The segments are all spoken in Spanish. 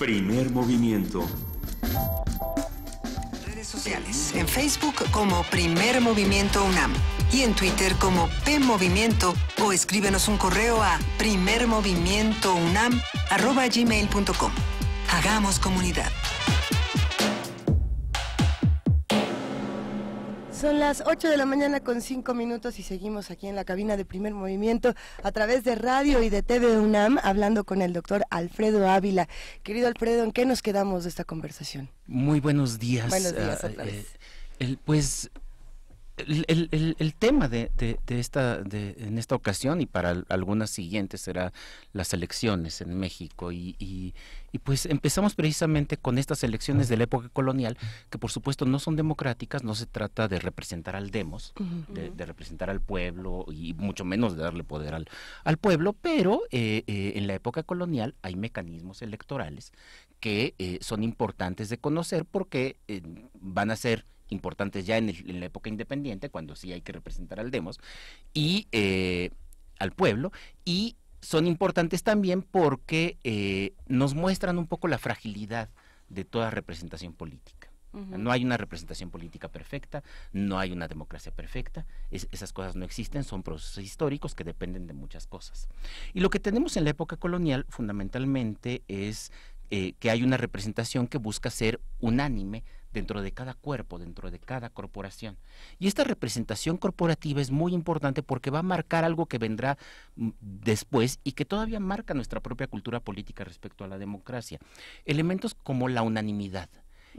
Primer movimiento. Redes sociales. En Facebook como Primer Movimiento UNAM y en Twitter como PMovimiento, o escríbenos un correo a primermovimientounam@gmail.com. Hagamos comunidad. Son las 8 de la mañana con 5 minutos y seguimos aquí en la cabina de Primer Movimiento a través de radio y de TV UNAM hablando con el doctor Alfredo Ávila. Querido Alfredo, ¿en qué nos quedamos de esta conversación? Muy buenos días. Buenos días otra vez. El tema en esta ocasión y para algunas siguientes será las elecciones en México y pues empezamos precisamente con estas elecciones de la época colonial que por supuesto no son democráticas, no se trata de representar al demos, de representar al pueblo y mucho menos de darle poder al pueblo, pero en la época colonial hay mecanismos electorales que son importantes de conocer porque van a ser importantes ya en la época independiente, cuando sí hay que representar al demos y al pueblo, y son importantes también porque nos muestran un poco la fragilidad de toda representación política. No hay una representación política perfecta, no hay una democracia perfecta, esas cosas no existen, son procesos históricos que dependen de muchas cosas. Y lo que tenemos en la época colonial fundamentalmente es que hay una representación que busca ser unánime dentro de cada cuerpo, dentro de cada corporación. Y esta representación corporativa es muy importante porque va a marcar algo que vendrá después y que todavía marca nuestra propia cultura política respecto a la democracia. Elementos como la unanimidad,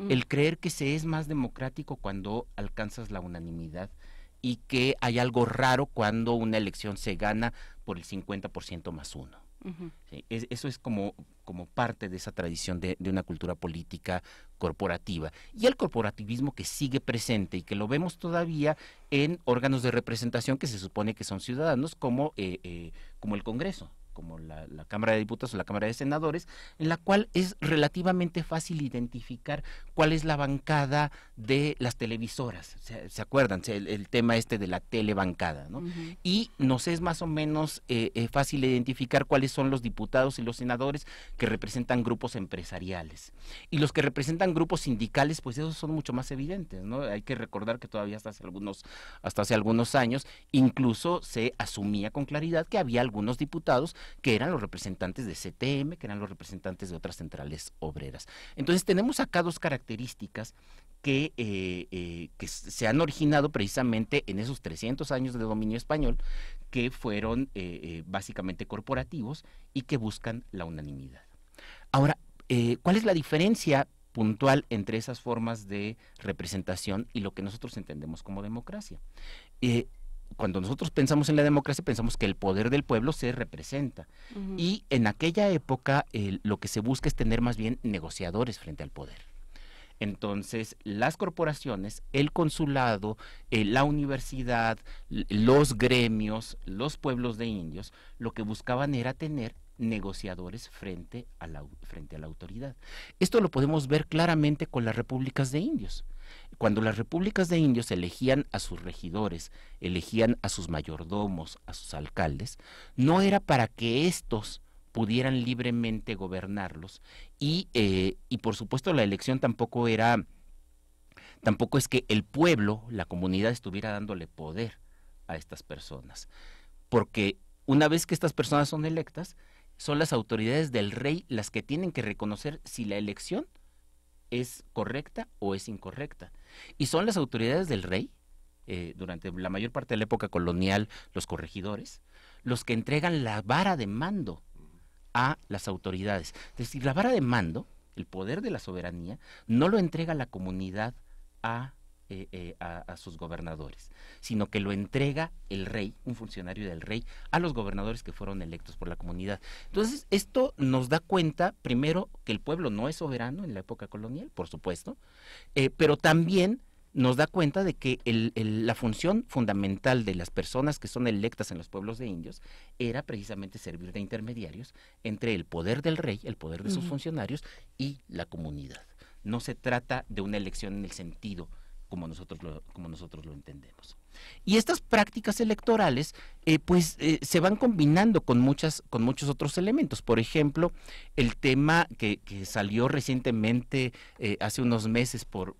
el creer que se es más democrático cuando alcanzas la unanimidad y que hay algo raro cuando una elección se gana por el 50% más uno. Sí, eso es como parte de esa tradición de una cultura política corporativa y el corporativismo que sigue presente y que lo vemos todavía en órganos de representación que se supone que son ciudadanos como el Congreso, como la Cámara de Diputados o la Cámara de Senadores, en la cual es relativamente fácil identificar cuál es la bancada de las televisoras. ¿Se acuerdan? El tema de la telebancada, ¿no? Y nos es más o menos fácil identificar cuáles son los diputados y los senadores que representan grupos empresariales. Y los que representan grupos sindicales, pues esos son mucho más evidentes, ¿no? Hay que recordar que todavía hasta hace algunos años, incluso se asumía con claridad que había algunos diputados que eran los representantes de CTM, que eran los representantes de otras centrales obreras. Entonces tenemos acá dos características que se han originado precisamente en esos 300 años de dominio español, que fueron básicamente corporativos y que buscan la unanimidad. Ahora, ¿cuál es la diferencia puntual entre esas formas de representación y lo que nosotros entendemos como democracia? Cuando nosotros pensamos en la democracia, pensamos que el poder del pueblo se representa. Y en aquella época lo que se busca es tener más bien negociadores frente al poder. Entonces, las corporaciones, el consulado, la universidad, los gremios, los pueblos de indios, lo que buscaban era tener negociadores frente a la autoridad. Esto lo podemos ver claramente con las repúblicas de indios. Cuando las repúblicas de indios elegían a sus regidores, elegían a sus mayordomos, a sus alcaldes, no era para que estos pudieran libremente gobernarlos y por supuesto la elección tampoco es que el pueblo, la comunidad estuviera dándole poder a estas personas, porque una vez que estas personas son electas, son las autoridades del rey las que tienen que reconocer si la elección es correcta o es incorrecta. Y son las autoridades del rey, durante la mayor parte de la época colonial, los corregidores, los que entregan la vara de mando a las autoridades. Es decir, la vara de mando, el poder de la soberanía, no lo entrega la comunidad a sus gobernadores, sino que lo entrega el rey, un funcionario del rey, a los gobernadores que fueron electos por la comunidad. Entonces, esto nos da cuenta, primero, que el pueblo no es soberano en la época colonial, por supuesto, pero también nos da cuenta de que la función fundamental de las personas que son electas en los pueblos de indios era precisamente servir de intermediarios entre el poder del rey, el poder de sus funcionarios y la comunidad. No se trata de una elección en el sentido como nosotros lo entendemos. Y estas prácticas electorales se van combinando con muchos otros elementos. Por ejemplo, el tema que salió recientemente, hace unos meses, por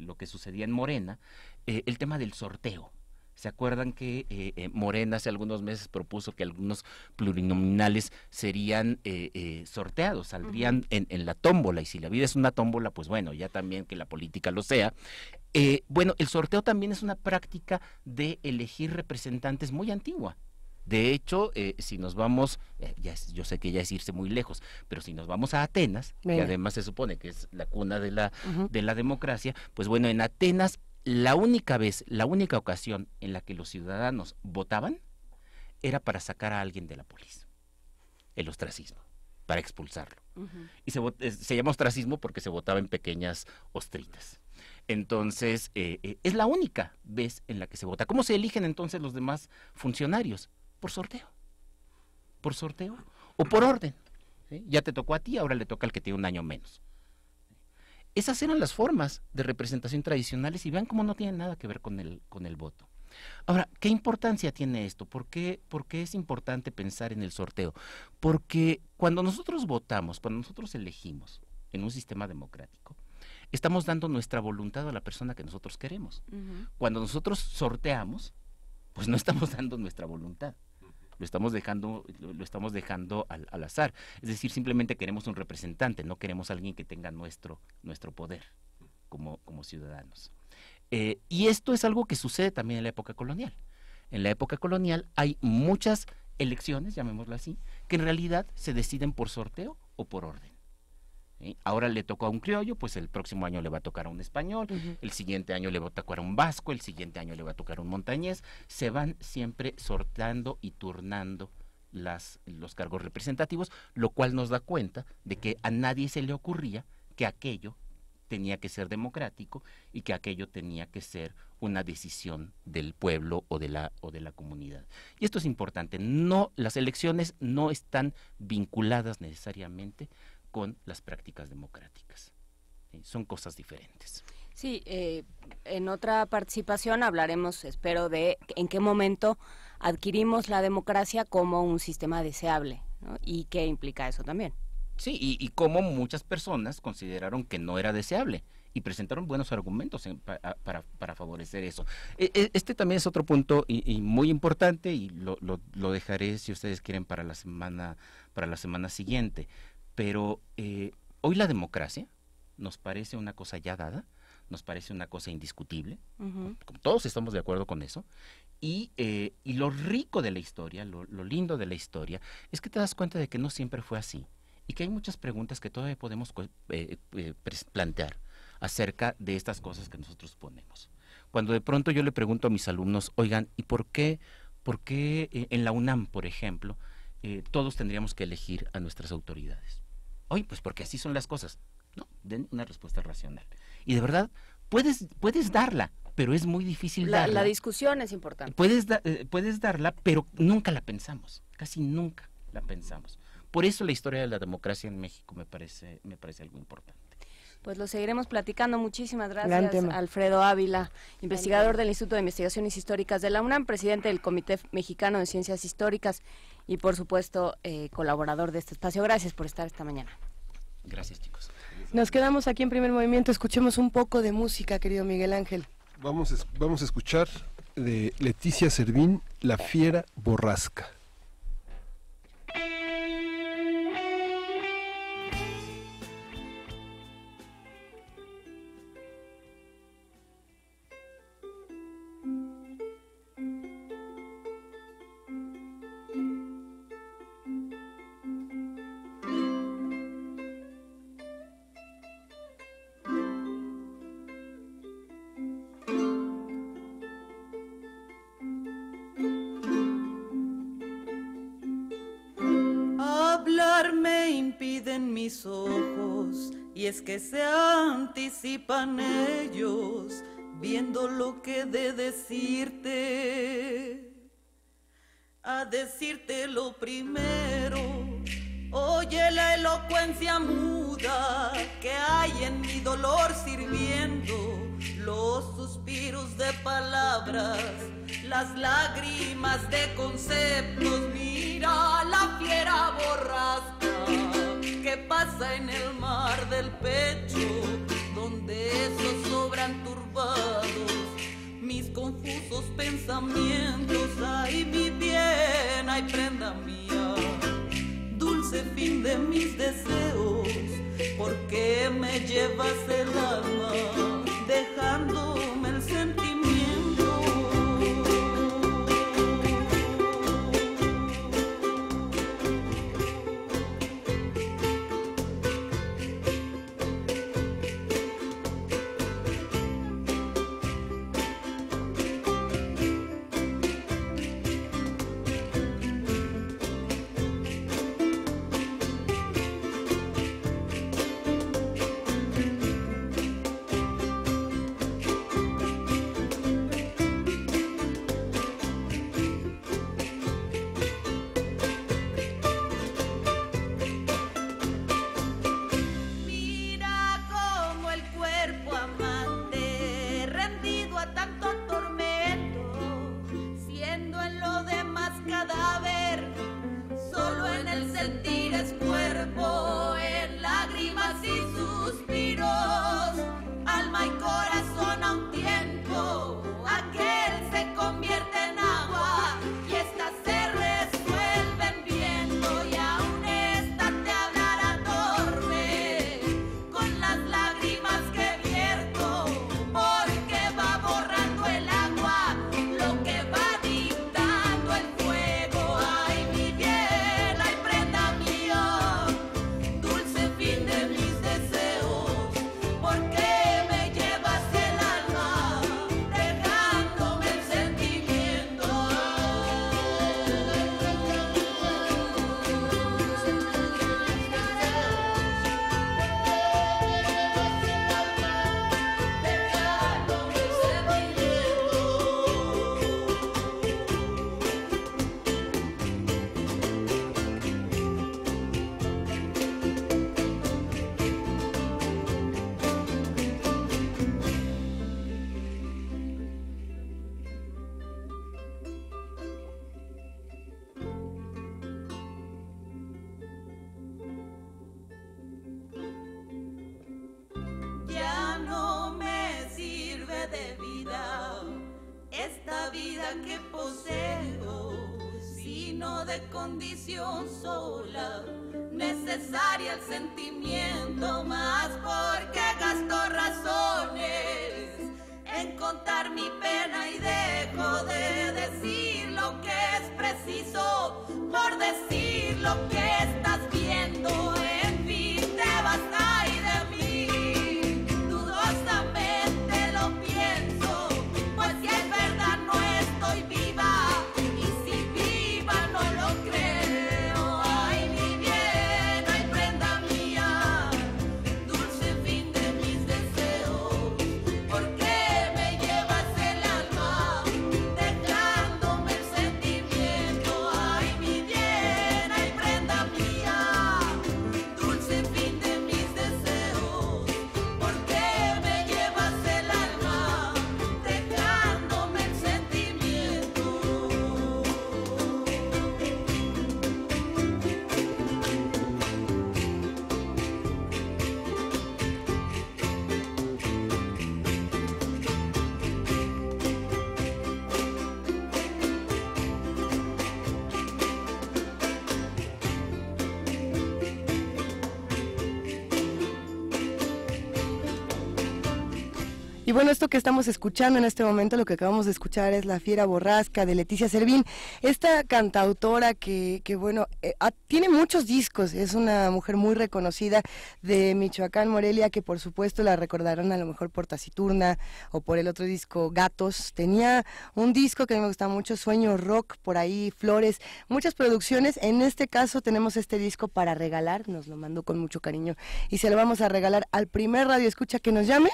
lo que sucedía en Morena, el tema del sorteo. ¿Se acuerdan que Morena hace algunos meses propuso que algunos plurinominales serían sorteados, saldrían en la tómbola? Y si la vida es una tómbola, pues bueno, ya también que la política lo sea. Bueno, el sorteo también es una práctica de elegir representantes muy antigua. De hecho, si nos vamos, yo sé que ya es irse muy lejos, pero si nos vamos a Atenas, que además se supone que es la cuna de la democracia, pues bueno, en Atenas la única ocasión en la que los ciudadanos votaban era para sacar a alguien de la polis, el ostracismo, para expulsarlo. Y se llama ostracismo porque se votaba en pequeñas ostritas. Entonces, es la única vez en la que se vota. ¿Cómo se eligen entonces los demás funcionarios? Por sorteo. Por sorteo o por orden. ¿Sí? Ya te tocó a ti, ahora le toca al que tiene un año menos. Esas eran las formas de representación tradicionales y vean cómo no tienen nada que ver con el voto. Ahora, ¿qué importancia tiene esto? ¿Por qué es importante pensar en el sorteo? Porque cuando nosotros votamos, cuando nosotros elegimos en un sistema democrático, estamos dando nuestra voluntad a la persona que nosotros queremos. Cuando nosotros sorteamos, pues no estamos dando nuestra voluntad. Lo estamos dejando al azar. Es decir, simplemente queremos un representante, no queremos a alguien que tenga nuestro poder como ciudadanos. Y esto es algo que sucede también en la época colonial. En la época colonial hay muchas elecciones, llamémoslo así, que en realidad se deciden por sorteo o por orden. Ahora le tocó a un criollo, pues el próximo año le va a tocar a un español, el siguiente año le va a tocar a un vasco, el siguiente año le va a tocar a un montañés. Se van siempre sorteando y turnando los cargos representativos, lo cual nos da cuenta de que a nadie se le ocurría que aquello tenía que ser democrático y que aquello tenía que ser una decisión del pueblo o de la comunidad. Y esto es importante. Las elecciones no están vinculadas necesariamente con las prácticas democráticas. Son cosas diferentes. Sí, en otra participación hablaremos, espero, de en qué momento adquirimos la democracia como un sistema deseable, ¿no? Y qué implica eso también. Sí, y cómo muchas personas consideraron que no era deseable y presentaron buenos argumentos para favorecer eso. Este también es otro punto y muy importante, y lo dejaré, si ustedes quieren, para la semana siguiente. Pero hoy la democracia nos parece una cosa ya dada, nos parece una cosa indiscutible, todos estamos de acuerdo con eso, y lo rico de la historia, lo lindo de la historia, es que te das cuenta de que no siempre fue así, y que hay muchas preguntas que todavía podemos plantear acerca de estas cosas que nosotros ponemos. Cuando de pronto yo le pregunto a mis alumnos, oigan, ¿y por qué en la UNAM, por ejemplo, todos tendríamos que elegir a nuestras autoridades? Oye, pues porque así son las cosas. No, den una respuesta racional. Y de verdad, puedes darla, pero es muy difícil darla. La discusión es importante. Puedes darla, pero nunca la pensamos. Casi nunca la pensamos. Por eso la historia de la democracia en México me parece algo importante. Pues lo seguiremos platicando. Muchísimas gracias, Alfredo Ávila, investigador del Instituto de Investigaciones Históricas de la UNAM, presidente del Comité Mexicano de Ciencias Históricas y, por supuesto, colaborador de este espacio. Gracias por estar esta mañana. Gracias, chicos. Nos quedamos aquí en Primer Movimiento. Escuchemos un poco de música, querido Miguel Ángel. Vamos a escuchar de Leticia Servín, La Fiera Borrasca. Mis ojos, y es que se anticipan ellos, viendo lo que he de decirte. A decirte lo primero, oye la elocuencia muda que hay en mi dolor sirviendo los suspiros de palabras, las lágrimas de conceptos. Mira la fiera borrasca que pasa en el mar del pecho, donde zozobran turbados mis confusos pensamientos. Ay, mi bien, ay, prenda mía, dulce fin de mis deseos, ¿por qué me llevas el alma dejándome el sentimiento? Que poseo, sino de condición sola, necesaria el sentimiento, más porque gasto razones en contar mi pena y dejo de decir lo que es preciso por decir lo que estás viendo. En fin, te vas a ir de mí, dudosamente lo pienso, pues si es verdad no estoy viva, y si viva no lo creo. Ay, mi bien, ay, prenda mía, dulce fin de mis deseos, ¿por qué me llevas el alma dejándome el sentimiento? Ay, mi bien, ay, prenda mía, dulce fin de mis deseos, ¿por qué me llevas el alma dejándome el sentimiento? Y bueno, esto que estamos escuchando en este momento, lo que acabamos de escuchar es La Fiera Borrasca de Leticia Servín, esta cantautora que bueno, tiene muchos discos, es una mujer muy reconocida de Michoacán, Morelia, que por supuesto la recordarán a lo mejor por Taciturna o por el otro disco Gatos. Tenía un disco que a mí me gusta mucho, Sueño Rock, por ahí Flores, muchas producciones. En este caso tenemos este disco para regalar, nos lo mandó con mucho cariño y se lo vamos a regalar al primer radioescucha que nos llame.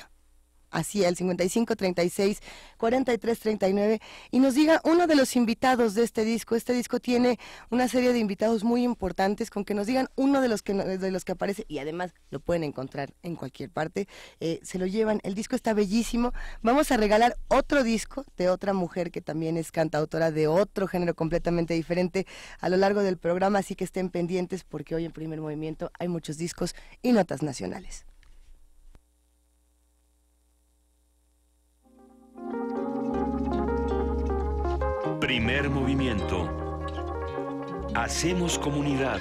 así al 55 36 43 39 y nos diga uno de los invitados de este disco. Este disco tiene una serie de invitados muy importantes, con que nos digan uno de los que aparece, y además lo pueden encontrar en cualquier parte, se lo llevan. El disco está bellísimo. Vamos a regalar otro disco de otra mujer que también es cantautora de otro género completamente diferente a lo largo del programa, así que estén pendientes porque hoy en Primer Movimiento hay muchos discos y notas nacionales. Primer movimiento. Hacemos comunidad.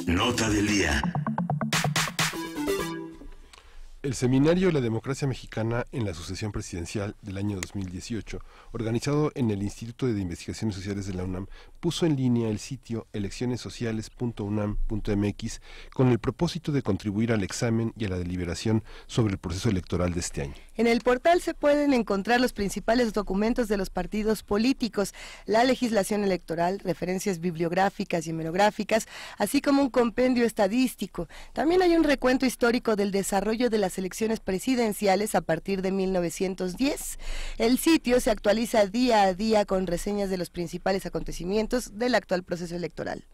Nota del día. El seminario La Democracia Mexicana en la Sucesión Presidencial del año 2018, organizado en el Instituto de Investigaciones Sociales de la UNAM, puso en línea el sitio eleccionessociales.unam.mx con el propósito de contribuir al examen y a la deliberación sobre el proceso electoral de este año. En el portal se pueden encontrar los principales documentos de los partidos políticos, la legislación electoral, referencias bibliográficas y hemerográficas, así como un compendio estadístico. También hay un recuento histórico del desarrollo de las elecciones presidenciales a partir de 1910. El sitio se actualiza día a día con reseñas de los principales acontecimientos del actual proceso electoral.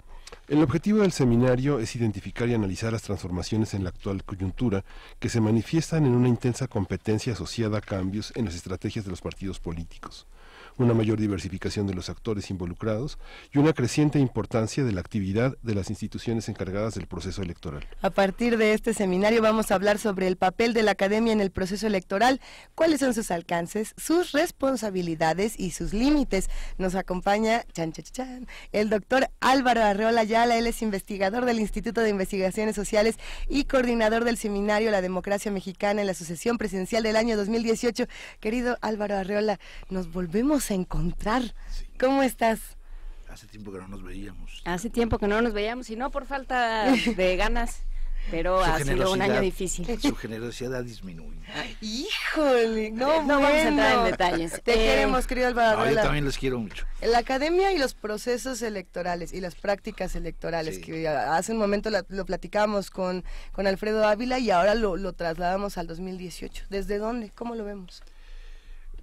El objetivo del seminario es identificar y analizar las transformaciones en la actual coyuntura que se manifiestan en una intensa competencia asociada a cambios en las estrategias de los partidos políticos, una mayor diversificación de los actores involucrados y una creciente importancia de la actividad de las instituciones encargadas del proceso electoral. A partir de este seminario vamos a hablar sobre el papel de la academia en el proceso electoral, cuáles son sus alcances, sus responsabilidades y sus límites. Nos acompaña el doctor Álvaro Arreola Ayala. Él es investigador del Instituto de Investigaciones Sociales y coordinador del seminario La Democracia Mexicana en la Sucesión Presidencial del año 2018. Querido Álvaro Arreola, nos volvemos a encontrar. Sí. ¿Cómo estás? Hace tiempo que no nos veíamos. Hace tiempo que no nos veíamos, y no por falta de ganas, pero ha sido un año difícil. Su generosidad disminuye. Híjole, no vamos a entrar en detalles. Te queremos, querido Álvaro. No, yo también les quiero mucho. La academia y los procesos electorales y las prácticas electorales, sí, que hace un momento lo platicábamos con Alfredo Ávila y ahora lo trasladamos al 2018. ¿Desde dónde? ¿Cómo lo vemos?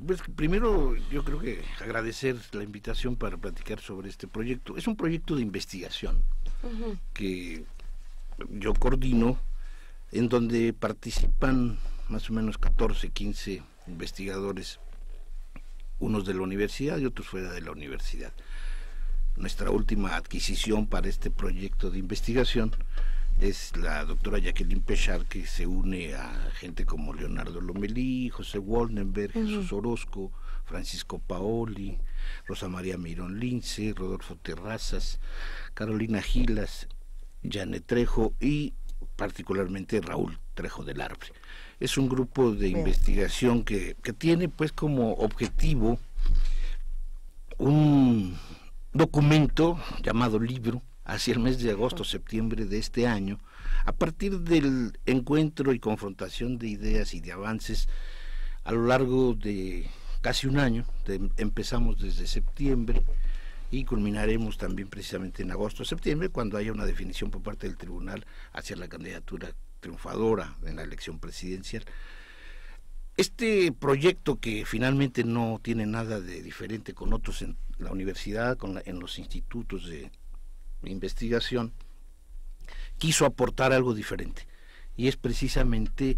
Pues primero yo creo que agradecer la invitación para platicar sobre este proyecto. Es un proyecto de investigación que yo coordino, en donde participan más o menos 14, 15 investigadores, unos de la universidad y otros fuera de la universidad. Nuestra última adquisición para este proyecto de investigación es la doctora Jacqueline Pechard, que se une a gente como Leonardo Lomelí, José Woldenberg, Jesús Orozco, Francisco Paoli, Rosa María Meirón Lince, Rodolfo Terrazas, Carolina Gilas, Janet Trejo y particularmente Raúl Trejo del Arbre. Es un grupo de investigación que tiene pues como objetivo un documento llamado libro hacia el mes de agosto-septiembre de este año, a partir del encuentro y confrontación de ideas y de avances a lo largo de casi un año. Empezamos desde septiembre y culminaremos también precisamente en agosto-septiembre, cuando haya una definición por parte del tribunal hacia la candidatura triunfadora en la elección presidencial. Este proyecto, que finalmente no tiene nada de diferente con otros en la universidad, en los institutos de investigación, quiso aportar algo diferente, y es precisamente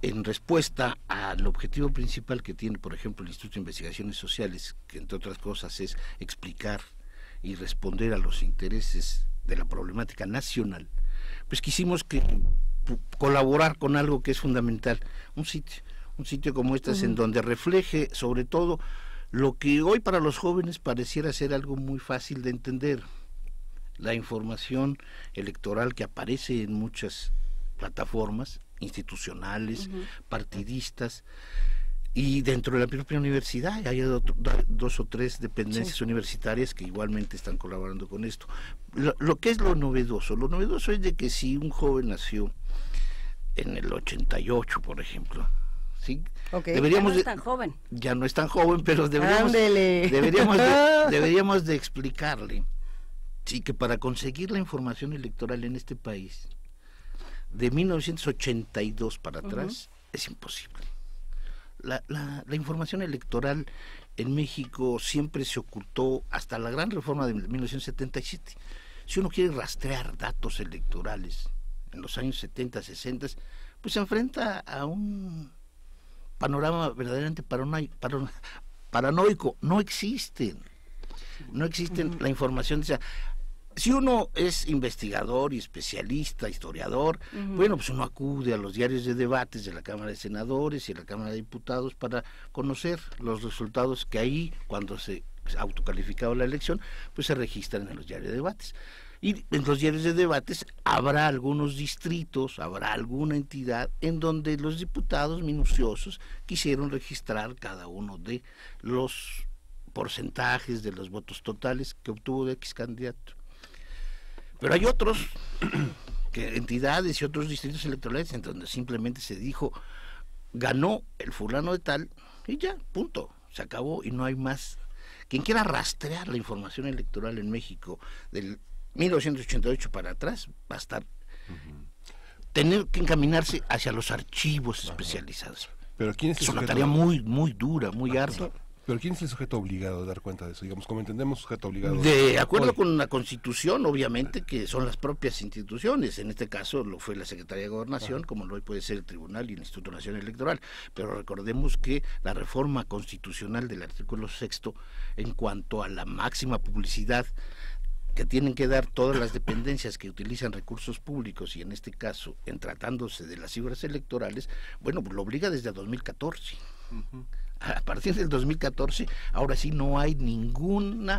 en respuesta al objetivo principal que tiene, por ejemplo, el Instituto de Investigaciones Sociales, que entre otras cosas es explicar y responder a los intereses de la problemática nacional. Pues quisimos colaborar con algo que es fundamental, un sitio como este, en donde refleje sobre todo lo que hoy para los jóvenes pareciera ser algo muy fácil de entender: la información electoral que aparece en muchas plataformas institucionales, partidistas, y dentro de la propia universidad hay dos o tres dependencias universitarias que igualmente están colaborando con esto. Lo que es lo novedoso es de que si un joven nació en el 88, por ejemplo, ¿sí? Okay. Deberíamos ya no es tan joven. Ya no es tan joven, pero deberíamos de explicarle, sí, que para conseguir la información electoral en este país, de 1982 para atrás, es imposible. La información electoral en México siempre se ocultó hasta la gran reforma de 1977. Si uno quiere rastrear datos electorales en los años 70, 60, pues se enfrenta a un panorama verdaderamente paranoico. No existen la información. O sea, si uno es investigador y especialista, historiador, bueno, pues uno acude a los diarios de debates de la Cámara de Senadores y de la Cámara de Diputados para conocer los resultados que ahí, cuando se autocalificaba la elección, pues se registran en los diarios de debates. Y en los diarios de debates habrá algunos distritos, habrá alguna entidad en donde los diputados minuciosos quisieron registrar cada uno de los porcentajes de los votos totales que obtuvo de X candidato. Pero hay otros entidades y otros distritos electorales en donde simplemente se dijo, ganó el fulano de tal, y ya, punto, se acabó y no hay más. Quien quiera rastrear la información electoral en México del 1988 para atrás va a estar tener que encaminarse hacia los archivos especializados. Pero ¿quién es una tarea muy dura, muy ardua. Pero ¿quién es el sujeto obligado a dar cuenta de eso? Digamos, como entendemos, sujeto obligado. De acuerdo con la Constitución, obviamente, que son las propias instituciones. En este caso lo fue la Secretaría de Gobernación, como lo puede ser el Tribunal y el Instituto Nacional Electoral. Pero recordemos que la reforma constitucional del artículo 6, en cuanto a la máxima publicidad que tienen que dar todas las dependencias que utilizan recursos públicos, y en este caso, en tratándose de las cifras electorales, bueno, pues lo obliga desde 2014. A partir del 2014, ahora sí no hay ningún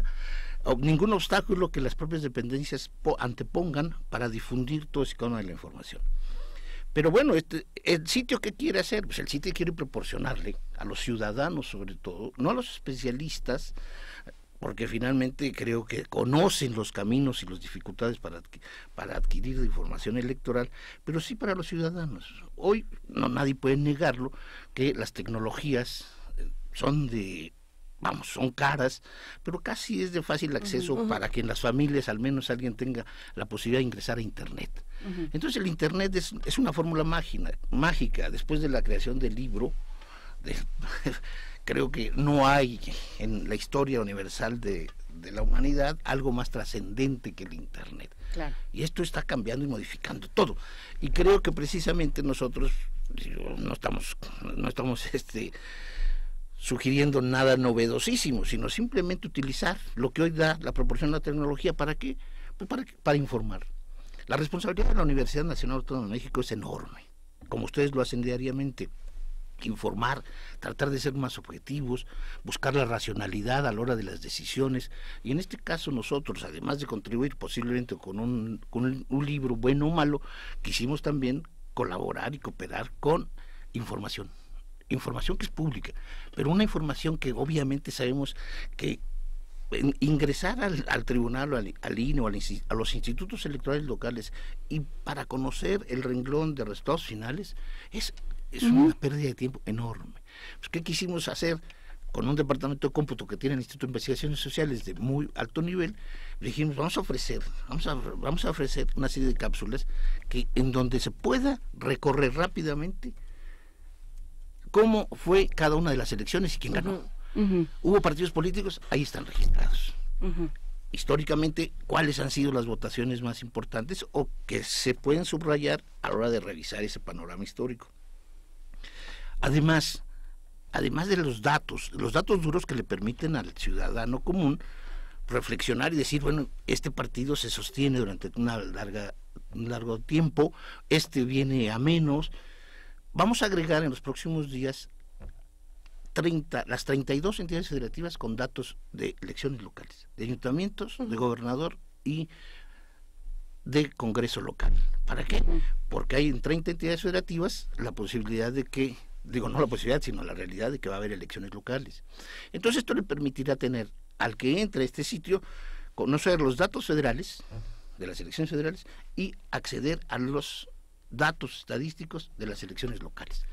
obstáculo que las propias dependencias antepongan para difundir todo ese icono de la información. Pero bueno, el sitio que quiere hacer, pues el sitio quiere proporcionarle a los ciudadanos, sobre todo, no a los especialistas, porque finalmente creo que conocen los caminos y las dificultades para adquirir información electoral, pero sí para los ciudadanos. Hoy nadie puede negarlo, que las tecnologías son caras, pero casi es de fácil acceso para que en las familias al menos alguien tenga la posibilidad de ingresar a Internet. Entonces el Internet es una fórmula mágica. Después de la creación del libro, creo que no hay en la historia universal de la humanidad algo más trascendente que el Internet. Claro. Y esto está cambiando y modificando todo. Y creo que precisamente nosotros no estamos sugiriendo nada novedosísimo, sino simplemente utilizar lo que hoy da la proporción de la tecnología. ¿Para qué? Pues para informar. La responsabilidad de la Universidad Nacional Autónoma de México es enorme, como ustedes lo hacen diariamente. Informar, tratar de ser más objetivos, buscar la racionalidad a la hora de las decisiones, y en este caso nosotros, además de contribuir posiblemente con un libro bueno o malo, quisimos también colaborar y cooperar con información que es pública, pero una información que obviamente sabemos que ingresar al tribunal o al INE o a los institutos electorales locales y para conocer el renglón de resultados finales es una pérdida de tiempo enorme. Pues, ¿qué quisimos hacer? Con un departamento de cómputo que tiene el Instituto de Investigaciones Sociales de muy alto nivel, dijimos, vamos a ofrecer una serie de cápsulas en donde se pueda recorrer rápidamente cómo fue cada una de las elecciones y quién ganó. Hubo partidos políticos, ahí están registrados. Históricamente, cuáles han sido las votaciones más importantes o que se pueden subrayar a la hora de revisar ese panorama histórico. Además de los datos duros que le permiten al ciudadano común reflexionar y decir, bueno, este partido se sostiene durante un largo tiempo, viene a menos. Vamos a agregar en los próximos días las 32 entidades federativas con datos de elecciones locales, de ayuntamientos, de gobernador y de Congreso local. ¿Para qué? Porque hay en 30 entidades federativas la posibilidad de que, no la posibilidad, sino la realidad de que va a haber elecciones locales. Entonces esto le permitirá tener al que entre a este sitio, conocer los datos federales, de las elecciones federales, y acceder a los datos estadísticos de las elecciones locales,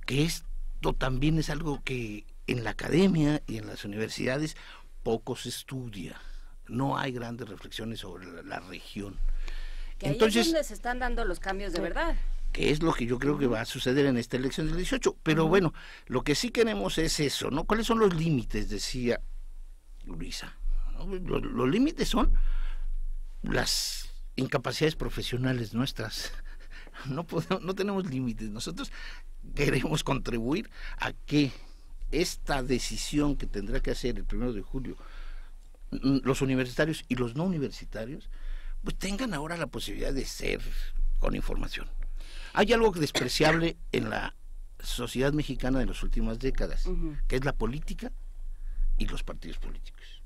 que es esto también es algo que en la academia y en las universidades poco se estudia. No hay grandes reflexiones sobre la región. Que entonces, ahí es donde se están dando los cambios de verdad. Que es lo que yo creo que va a suceder en esta elección del 18. Pero bueno, lo que sí queremos es eso, ¿no? ¿Cuáles son los límites? Decía Luisa, ¿no? Los límites son las incapacidades profesionales nuestras. No tenemos límites. Nosotros queremos contribuir a que esta decisión que tendrá que hacer el 1 de julio los universitarios y los no universitarios, pues tengan ahora la posibilidad de ser con información. Hay algo despreciable en la sociedad mexicana de las últimas décadas, que es la política y los partidos políticos.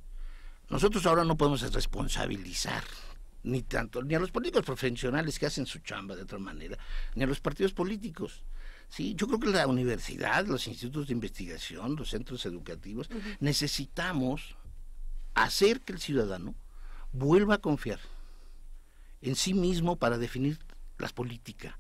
Nosotros ahora no podemos responsabilizar ni a los políticos profesionales que hacen su chamba de otra manera, ni a los partidos políticos. Sí, yo creo que la universidad, los institutos de investigación, los centros educativos, necesitamos hacer que el ciudadano vuelva a confiar en sí mismo para definir las políticas,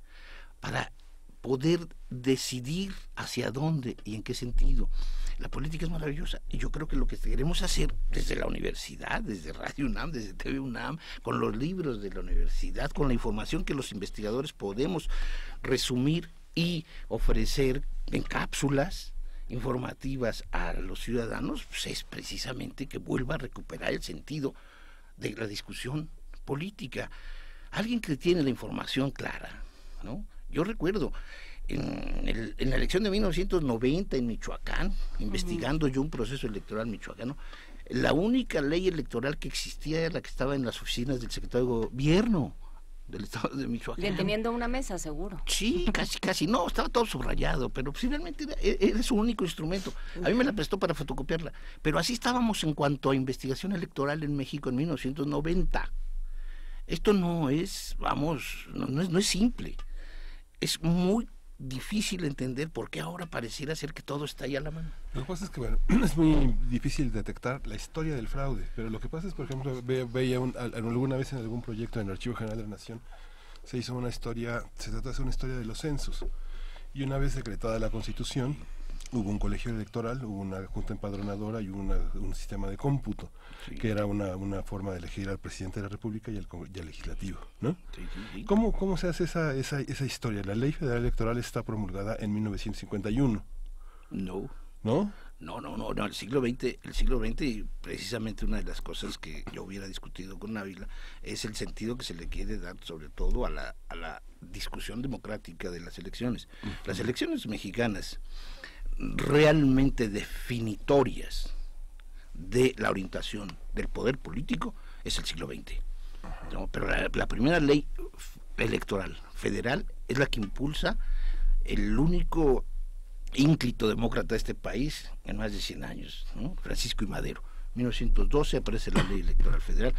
para poder decidir hacia dónde y en qué sentido. La política es maravillosa y yo creo que lo que queremos hacer desde la universidad, desde Radio UNAM, desde TV UNAM, con los libros de la universidad, con la información que los investigadores podemos resumir y ofrecer en cápsulas informativas a los ciudadanos, pues es precisamente que vuelva a recuperar el sentido de la discusión política. Alguien que tiene la información clara, ¿no? Yo recuerdo en la elección de 1990 en Michoacán, investigando yo un proceso electoral michoacano, la única ley electoral que existía era la que estaba en las oficinas del secretario de gobierno del estado de Michoacán. Teniendo una mesa, seguro. Sí, casi, no, estaba todo subrayado, pero finalmente era su único instrumento. A mí me la prestó para fotocopiarla, pero así estábamos en cuanto a investigación electoral en México en 1990. Esto no es, no es simple. Es muy difícil entender por qué ahora pareciera ser que todo está ahí a la mano. Lo que pasa es que, bueno, es muy difícil detectar la historia del fraude, pero lo que pasa es, por ejemplo, veía alguna vez en algún proyecto en el Archivo General de la Nación, se trató de hacer una historia de los censos, y una vez decretada la Constitución, hubo un colegio electoral, hubo una junta empadronadora y un sistema de cómputo, sí, que era una forma de elegir al presidente de la República y al legislativo, ¿no? Sí. ¿Cómo se hace esa historia? La ley federal electoral está promulgada en 1951. No. ¿No? No, el siglo XX, precisamente una de las cosas que yo hubiera discutido con Ávila es el sentido que se le quiere dar sobre todo a la discusión democrática de las elecciones. Las elecciones mexicanas realmente definitorias de la orientación del poder político es el siglo XX. ¿No? Pero la primera ley electoral federal es la que impulsa el único ínclito demócrata de este país en más de 100 años, ¿no? Francisco I. Madero. 1912 aparece la ley electoral federal.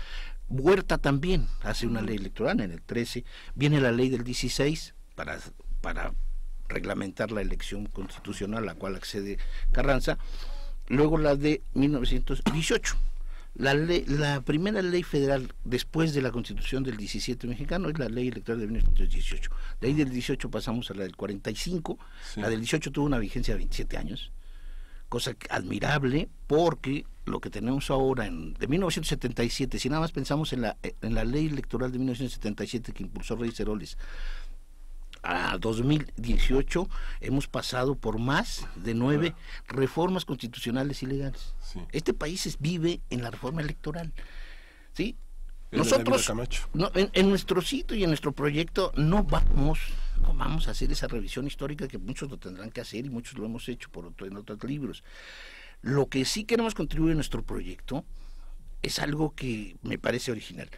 Huerta también hace una ley electoral en el 13. Viene la ley del 16 para reglamentar la elección constitucional a la cual accede Carranza. Luego la de 1918. La primera ley federal después de la Constitución del 17 mexicano es la ley electoral de 1918. De ahí del 18 pasamos a la del 45. Sí. La del 18 tuvo una vigencia de 27 años, cosa admirable, porque lo que tenemos ahora de 1977, si nada más pensamos en la ley electoral de 1977 que impulsó Reyes Heroles, a 2018 hemos pasado por más de 9 reformas constitucionales ilegales. Sí. Este país vive en la reforma electoral, ¿sí? Nosotros en nuestro sitio y en nuestro proyecto no vamos a hacer esa revisión histórica que muchos lo tendrán que hacer y muchos lo hemos hecho en otros libros. Lo que sí queremos contribuir en nuestro proyecto es algo que me parece original.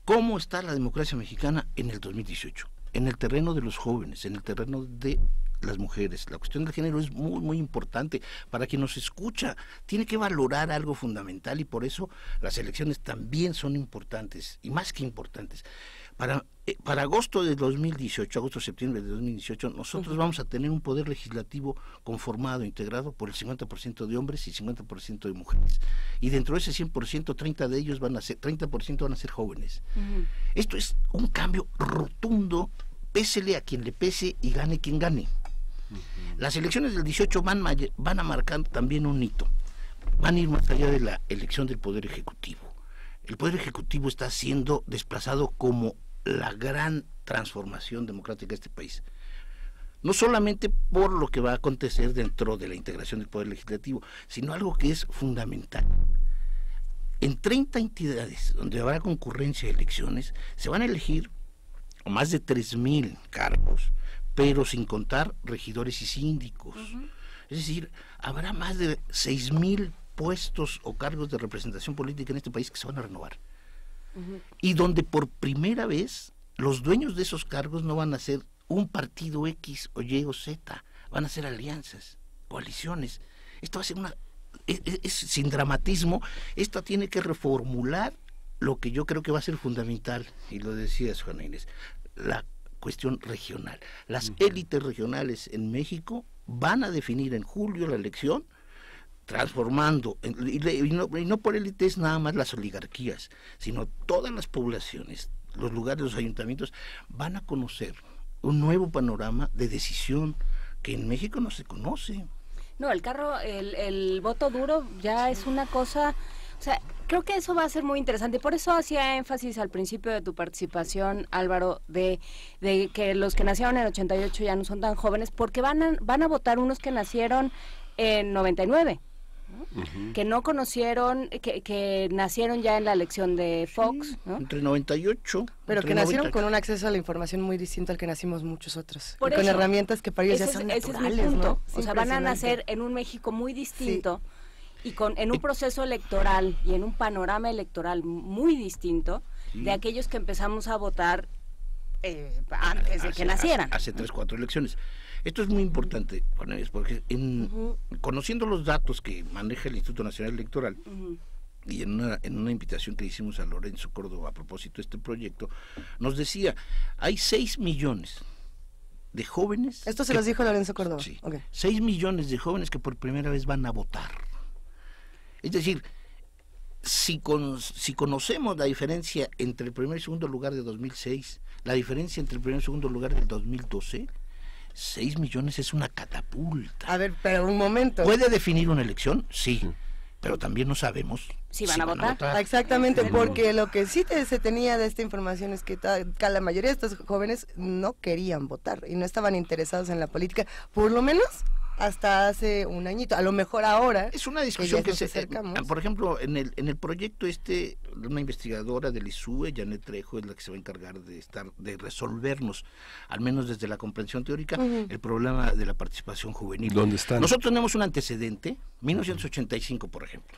¿Cómo está la democracia mexicana en el 2018? En el terreno de los jóvenes, en el terreno de las mujeres. La cuestión del género es muy, muy importante. Para quien nos escucha, tiene que valorar algo fundamental y por eso las elecciones también son importantes, y más que importantes. Para agosto de 2018, agosto-septiembre de 2018, nosotros vamos a tener un poder legislativo conformado, integrado por el 50% de hombres y 50% de mujeres. Y dentro de ese 100%, 30% van a ser jóvenes. Esto es un cambio rotundo, pésele a quien le pese y gane quien gane. Las elecciones del 18 van a marcar también un hito, van a ir más allá de la elección del Poder Ejecutivo. El Poder Ejecutivo está siendo desplazado como la gran transformación democrática de este país. No solamente por lo que va a acontecer dentro de la integración del Poder Legislativo, sino algo que es fundamental. En 30 entidades donde habrá concurrencia de elecciones, se van a elegir más de 3,000 cargos, pero sin contar regidores y síndicos. Es decir, habrá más de 6,000 puestos o cargos de representación política en este país que se van a renovar. Y donde por primera vez los dueños de esos cargos no van a ser un partido X o Y o Z, van a ser alianzas, coaliciones. Esto va a ser es sin dramatismo. Esto tiene que reformular lo que yo creo que va a ser fundamental, y lo decías, Juana Inés, la cuestión regional. Las élites regionales en México van a definir en julio la elección, transformando, y no por élites nada más las oligarquías, sino todas las poblaciones, los lugares, los ayuntamientos, van a conocer un nuevo panorama de decisión que en México no se conoce. No, el voto duro ya es una cosa, o sea, creo que eso va a ser muy interesante. Por eso hacía énfasis al principio de tu participación, Álvaro, de que los que nacieron en 88 ya no son tan jóvenes, porque van a votar unos que nacieron en 99. ¿no? Que no conocieron, que nacieron ya en la elección de Fox, ¿no? Entre 98. Pero que nacieron con un acceso a la información muy distinto al que nacimos muchos otros. Con herramientas que para ellos ya son naturales, ese es mi punto. ¿no? O sea, van a nacer en un México muy distinto y en un proceso electoral y en un panorama electoral muy distinto de aquellos que empezamos a votar antes de que nacieran. Hace 3, 4 elecciones. Esto es muy importante, Juan Inés, porque conociendo los datos que maneja el Instituto Nacional Electoral, y en una invitación que hicimos a Lorenzo Córdoba a propósito de este proyecto, nos decía, hay 6 millones de jóvenes... Esto se los dijo Lorenzo Córdoba. Sí, 6 millones de jóvenes que por primera vez van a votar. Es decir, si conocemos la diferencia entre el primer y segundo lugar de 2006, la diferencia entre el primer y segundo lugar del 2012... 6 millones es una catapulta. A ver, pero un momento. ¿Puede definir una elección? Sí, pero también no sabemos si van a votar. Exactamente, porque lo que sí se tenía de esta información es que la mayoría de estos jóvenes no querían votar y no estaban interesados en la política, por lo menos hasta hace un añito. A lo mejor ahora es una discusión que acercamos. Por ejemplo, en el proyecto una investigadora del ISUE, Janet Trejo, es la que se va a encargar de resolvernos, al menos desde la comprensión teórica, el problema de la participación juvenil. ¿Dónde están? Nosotros tenemos un antecedente, 1985, por ejemplo.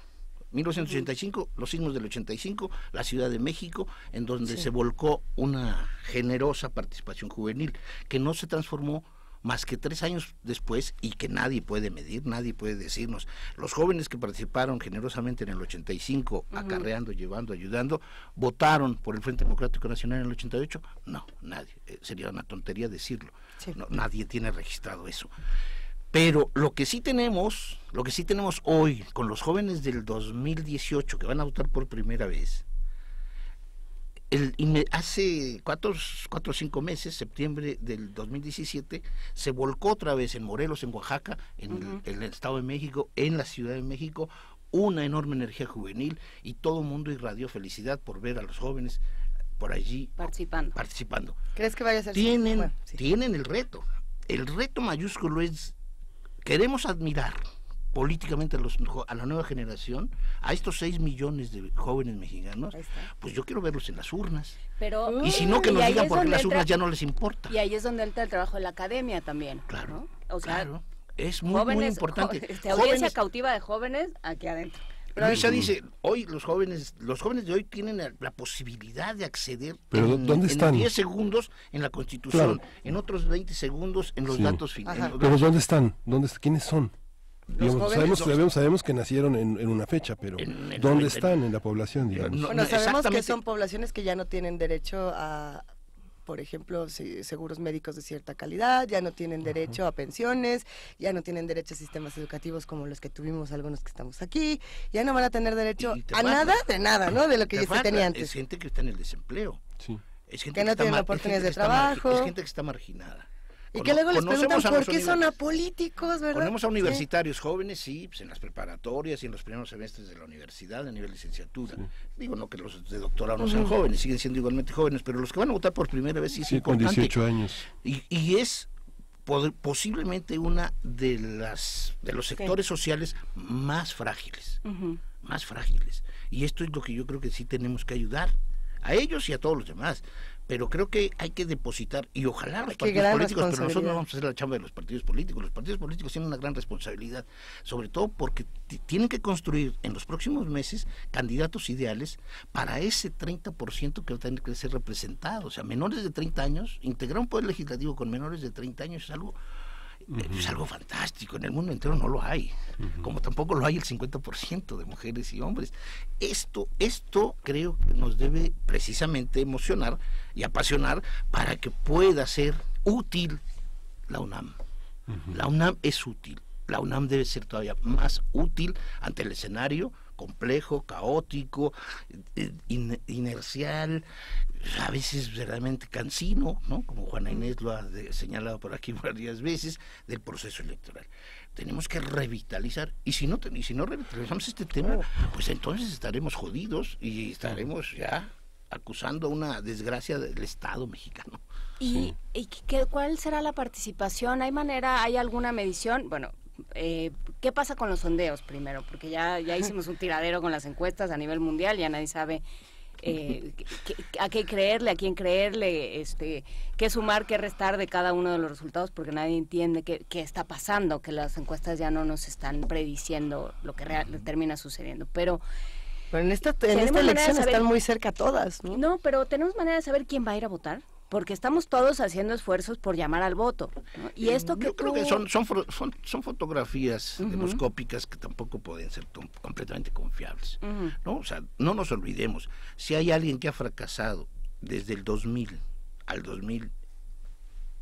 1985, los sismos del 85, la Ciudad de México, en donde se volcó una generosa participación juvenil, que no se transformó más que 3 años después, y que nadie puede medir, nadie puede decirnos. Los jóvenes que participaron generosamente en el 85, acarreando, llevando, ayudando, ¿votaron por el Frente Democrático Nacional en el 88? No, nadie. Sería una tontería decirlo. No, nadie tiene registrado eso. Pero lo que sí tenemos hoy con los jóvenes del 2018 que van a votar por primera vez, hace 4 o 5 meses, septiembre del 2017, se volcó otra vez en Morelos, en Oaxaca, en el Estado de México, en la Ciudad de México, una enorme energía juvenil, y todo el mundo irradió felicidad por ver a los jóvenes por allí participando. ¿Crees que vaya a ser tienen el reto? El reto mayúsculo es, queremos admirar políticamente a la nueva generación, a estos 6 millones de jóvenes mexicanos, pues yo quiero verlos en las urnas. Pero, y si no, que nos digan por qué las urnas ya no les importa. Y ahí es donde entra el trabajo de la academia también. Claro, ¿no? O sea, claro, es muy importante. Audiencia cautiva de jóvenes aquí adentro. Pero Luisa dice, hoy los jóvenes de hoy tienen la posibilidad de acceder ¿dónde están? En 10 segundos en la Constitución, en otros 20 segundos en los datos finales. Pero ¿dónde están? ¿Quiénes son? Digamos, sabemos que nacieron en una fecha, pero ¿dónde están en la población? Digamos? Bueno, sabemos que son poblaciones que ya no tienen derecho a, por ejemplo, seguros médicos de cierta calidad, ya no tienen derecho a pensiones, ya no tienen derecho a sistemas educativos como los que tuvimos algunos que estamos aquí, ya no van a tener derecho a nada, ¿no? De lo que ya se tenía antes. Es gente que está en el desempleo. Sí. Es gente que no tiene oportunidades de trabajo. Es gente que está marginada. Y que luego les preguntan por qué son apolíticos, ¿verdad? Ponemos a universitarios jóvenes, sí, pues en las preparatorias y en los primeros semestres de la universidad, a nivel licenciatura. Sí. Digo, no que los de doctorado no sean jóvenes, siguen siendo igualmente jóvenes, pero los que van a votar por primera vez sí es importante. Con 18 años. Y es posiblemente una de los sectores sociales más frágiles, más frágiles. Y esto es lo que yo creo que sí tenemos que ayudar a ellos y a todos los demás. Pero creo que hay que depositar, y ojalá los partidos políticos, pero nosotros no vamos a hacer la chamba de los partidos políticos. Los partidos políticos tienen una gran responsabilidad, sobre todo porque tienen que construir en los próximos meses candidatos ideales para ese 30% que va a tener que ser representado. O sea, menores de 30 años, integrar un poder legislativo con menores de 30 años es algo fantástico. En el mundo entero no lo hay, como tampoco lo hay el 50% de mujeres y hombres. Esto creo que nos debe precisamente emocionar y apasionar para que pueda ser útil la UNAM. La UNAM es útil. La UNAM debe ser todavía más útil ante el escenario complejo, caótico, inercial, a veces verdaderamente cansino, ¿no? Como Juana Inés lo ha señalado por aquí varias veces, del proceso electoral. Tenemos que revitalizar, y si no revitalizamos este tema, pues entonces estaremos jodidos y estaremos ya acusando una desgracia del Estado mexicano. ¿Y cuál será la participación? ¿Hay alguna medición? Bueno, ¿qué pasa con los sondeos primero? Porque ya hicimos un tiradero con las encuestas a nivel mundial, ya nadie sabe a qué creerle, a quién creerle, qué sumar, qué restar de cada uno de los resultados, porque nadie entiende qué está pasando, que las encuestas ya no nos están prediciendo lo que termina sucediendo. Pero en esta elección están muy cerca todas, ¿no? No, pero tenemos manera de saber quién va a ir a votar, porque estamos todos haciendo esfuerzos por llamar al voto, ¿no? Y esto que yo creo que son fotografías demoscópicas que tampoco pueden ser completamente confiables, ¿no? O sea, no nos olvidemos, si hay alguien que ha fracasado desde el 2000 al 2000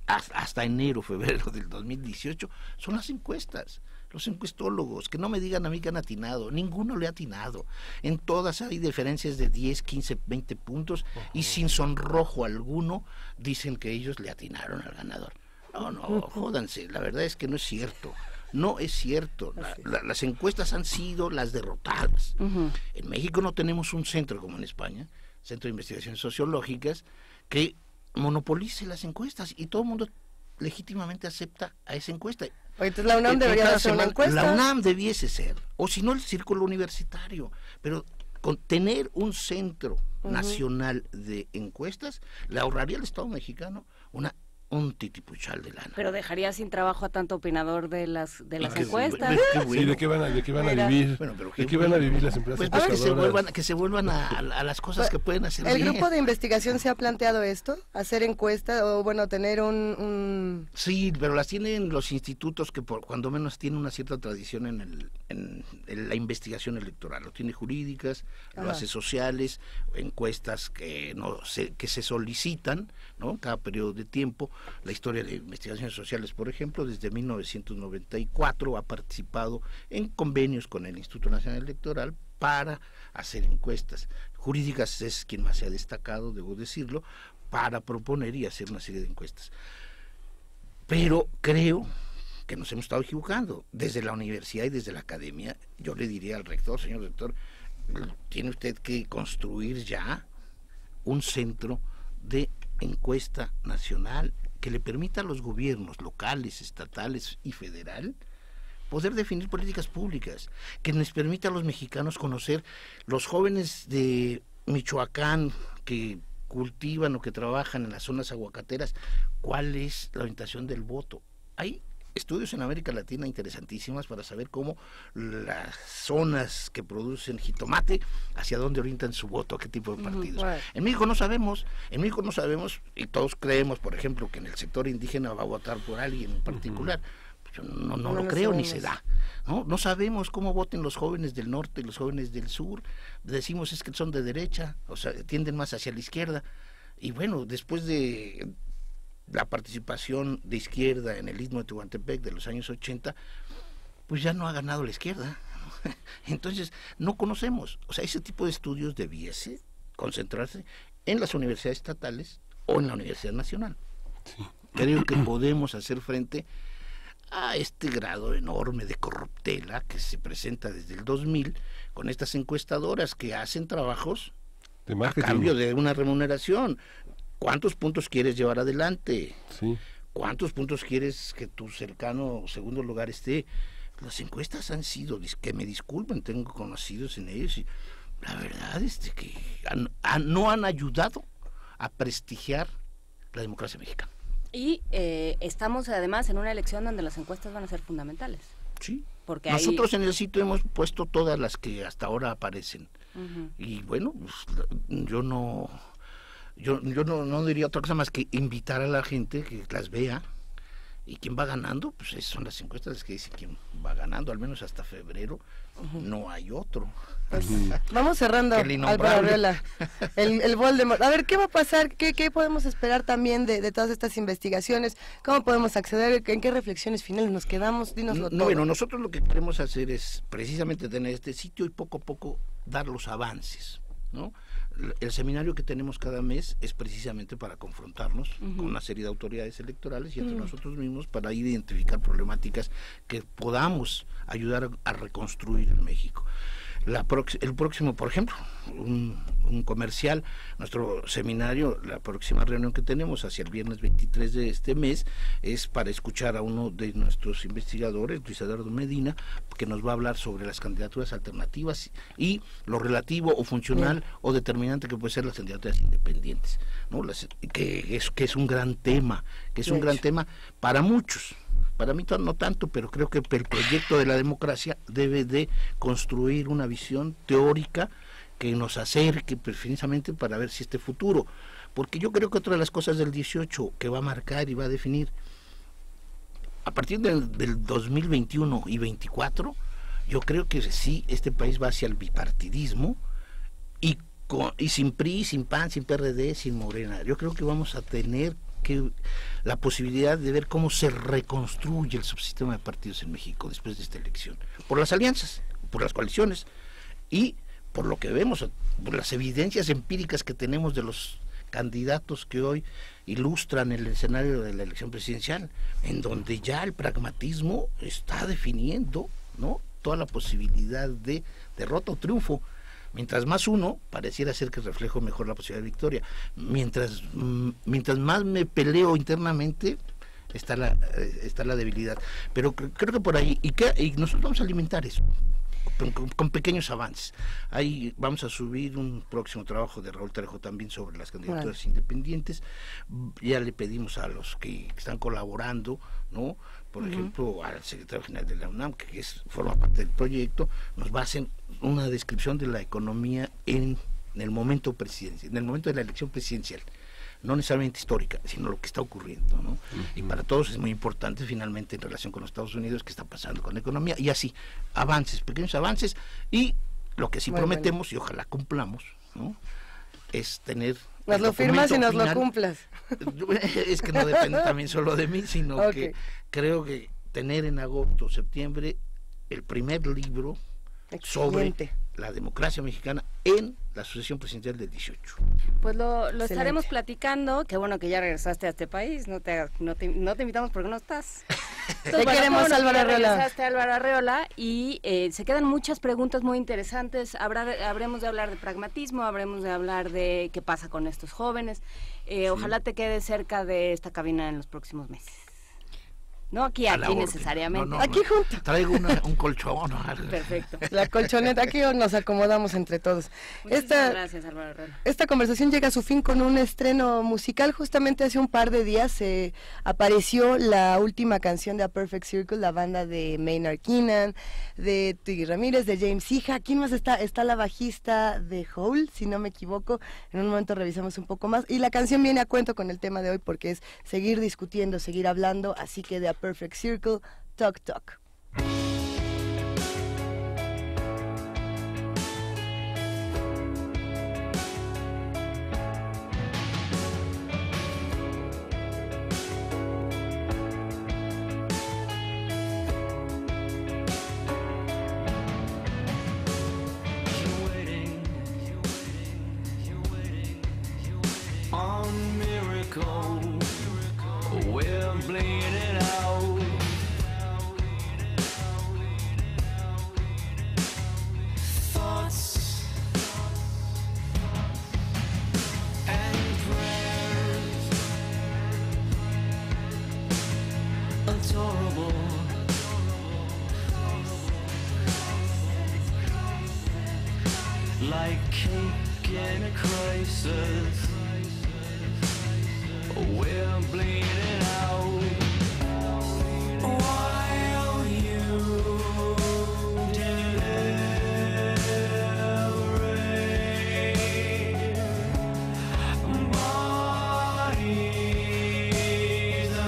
hasta enero, febrero del 2018, son las encuestas. Los encuestólogos, que no me digan a mí que han atinado, ninguno le ha atinado. En todas hay diferencias de 10, 15, 20 puntos y sin sonrojo alguno dicen que ellos le atinaron al ganador. No, jódanse, la verdad es que no es cierto. No es cierto. Las encuestas han sido las derrotadas. En México no tenemos un centro como en España, Centro de Investigaciones Sociológicas, que monopolice las encuestas y todo el mundo legítimamente acepta a esa encuesta. Entonces la UNAM debería hacer una encuesta. La UNAM debiese ser, o si no el círculo universitario, pero con tener un centro nacional de encuestas le ahorraría al Estado mexicano un titipuchal de lana. Pero dejaría sin trabajo a tanto opinador de las encuestas. Sí, ¿de qué van a vivir? Bueno, pero ¿de qué van a vivir las empresas? Pues que se vuelvan a las cosas que pueden hacer ¿El bien. grupo de investigación se ha planteado esto? ¿Hacer encuestas o, tener un...? Sí, pero las tienen los institutos que cuando menos tienen una cierta tradición en la investigación electoral. Lo tiene jurídicas, lo hace sociales, encuestas que se solicitan, ¿no? Cada periodo de tiempo. La historia de investigaciones sociales, por ejemplo, desde 1994 ha participado en convenios con el Instituto Nacional Electoral para hacer encuestas. Jurídicas es quien más se ha destacado, debo decirlo, para proponer y hacer una serie de encuestas. Pero creo que nos hemos estado equivocando. Desde la universidad y desde la academia, yo le diría al rector, señor rector, tiene usted que construir ya un centro de encuesta nacional que le permita a los gobiernos locales, estatales y federal poder definir políticas públicas, que les permita a los mexicanos conocer los jóvenes de Michoacán que cultivan o que trabajan en las zonas aguacateras, cuál es la orientación del voto. Hay estudios en América Latina interesantísimas para saber cómo las zonas que producen jitomate, hacia dónde orientan su voto, a qué tipo de partidos. En México no sabemos, y todos creemos, por ejemplo, que en el sector indígena va a votar por alguien en particular. Yo no lo creo, ni se da. No sabemos cómo voten los jóvenes del norte y los jóvenes del sur. Decimos es que son de derecha, o sea, tienden más hacia la izquierda. Y bueno, después de la participación de izquierda en el Istmo de Tehuantepec de los años 80, pues ya no ha ganado la izquierda. Entonces, no conocemos. O sea, ese tipo de estudios debiese concentrarse en las universidades estatales o en la Universidad Nacional. Sí. creo que podemos hacer frente a este grado enorme de corruptela que se presenta desde el 2000 con estas encuestadoras que hacen trabajos a cambio de una remuneración. ¿Cuántos puntos quieres llevar adelante? Sí. ¿Cuántos puntos quieres que tu cercano segundo lugar esté? Las encuestas han sido, que me disculpen, tengo conocidos en ellos, y la verdad es que no han ayudado a prestigiar la democracia mexicana. Y estamos además en una elección donde las encuestas van a ser fundamentales. Sí. Porque nosotros en el sitio hemos puesto todas las que hasta ahora aparecen. Y bueno, pues, yo no diría otra cosa más que invitar a la gente que las vea. ¿Y quién va ganando? Pues esas son las encuestas las que dicen quién va ganando, al menos hasta febrero. No hay otro. Pues, vamos cerrando, Álvaro Arriola, el Voldemort. A ver, ¿qué va a pasar? ¿Qué podemos esperar también de todas estas investigaciones? ¿Cómo podemos acceder? ¿En qué reflexiones finales nos quedamos? Dínoslo todo. Bueno, nosotros lo que queremos hacer es precisamente tener este sitio y poco a poco dar los avances, ¿no? El seminario que tenemos cada mes es precisamente para confrontarnos con una serie de autoridades electorales y entre nosotros mismos para identificar problemáticas que podamos ayudar a reconstruir en México. El próximo, por ejemplo, un comercial, nuestro seminario, la próxima reunión que tenemos hacia el viernes 23 de este mes es para escuchar a uno de nuestros investigadores, Luis Eduardo Medina, que nos va a hablar sobre las candidaturas alternativas y lo relativo o funcional o determinante que puede ser las candidaturas independientes, ¿no? Que es un gran tema, para muchos. Para mí no tanto, pero creo que el proyecto de la democracia debe de construir una visión teórica que nos acerque precisamente para ver si este futuro, porque yo creo que otra de las cosas del 18 que va a marcar y va a definir a partir del 2021 y 24, yo creo que sí, este país va hacia el bipartidismo y sin PRI, sin PAN, sin PRD, sin Morena. Yo creo que vamos a tener la posibilidad de ver cómo se reconstruye el subsistema de partidos en México después de esta elección, por las alianzas, por las coaliciones y por lo que vemos, por las evidencias empíricas que tenemos de los candidatos que hoy ilustran el escenario de la elección presidencial, en donde ya el pragmatismo está definiendo, ¿no?, toda la posibilidad de derrota o triunfo. Mientras más uno, pareciera ser que reflejo mejor la posibilidad de victoria. Mientras más me peleo internamente, está la debilidad. Pero creo que por ahí, y nosotros vamos a alimentar eso, con pequeños avances. Ahí vamos a subir un próximo trabajo de Raúl Trejo también sobre las candidaturas independientes. Ya le pedimos a los que están colaborando, ¿no?, por ejemplo, al secretario general de la UNAM, que forma parte del proyecto, nos va a hacer una descripción de la economía en el momento presidencial, en el momento de la elección presidencial, no necesariamente histórica, sino lo que está ocurriendo, ¿no? Y para todos es muy importante finalmente en relación con los Estados Unidos qué está pasando con la economía, y así, pequeños avances, y lo que sí prometemos, y ojalá cumplamos, ¿no?, es tener... Nos lo firmas y nos lo cumplas. Es que no depende también solo de mí, sino que creo que tener en agosto, septiembre, el primer libro sobre la democracia mexicana en la sucesión presidencial del 18. Pues lo estaremos platicando. Qué bueno que ya regresaste a este país. No te invitamos porque no estás. Te queremos, Álvaro Arriola. Regresaste, Álvaro Arriola, y se quedan muchas preguntas muy interesantes. Habremos de hablar de pragmatismo, habremos de hablar de qué pasa con estos jóvenes. Ojalá te quedes cerca de esta cabina en los próximos meses. No aquí necesariamente. Aquí junto. Traigo un colchón. Perfecto. La colchoneta, aquí nos acomodamos entre todos. Gracias, Álvaro Arriola. Esta conversación llega a su fin con un estreno musical. Justamente hace un par de días apareció la última canción de A Perfect Circle, la banda de Maynard Keenan, de Tiggy Ramírez, de James Iha. ¿Quién más está? Está la bajista de Hole, si no me equivoco. En un momento revisamos un poco más. Y la canción viene a cuento con el tema de hoy porque es seguir discutiendo, seguir hablando. Así que de A Perfect Circle, Talk Talk. we're bleeding out. Thoughts and prayers, adorable. Like cake in a crisis, we're bleeding out. While you deliberate, bodies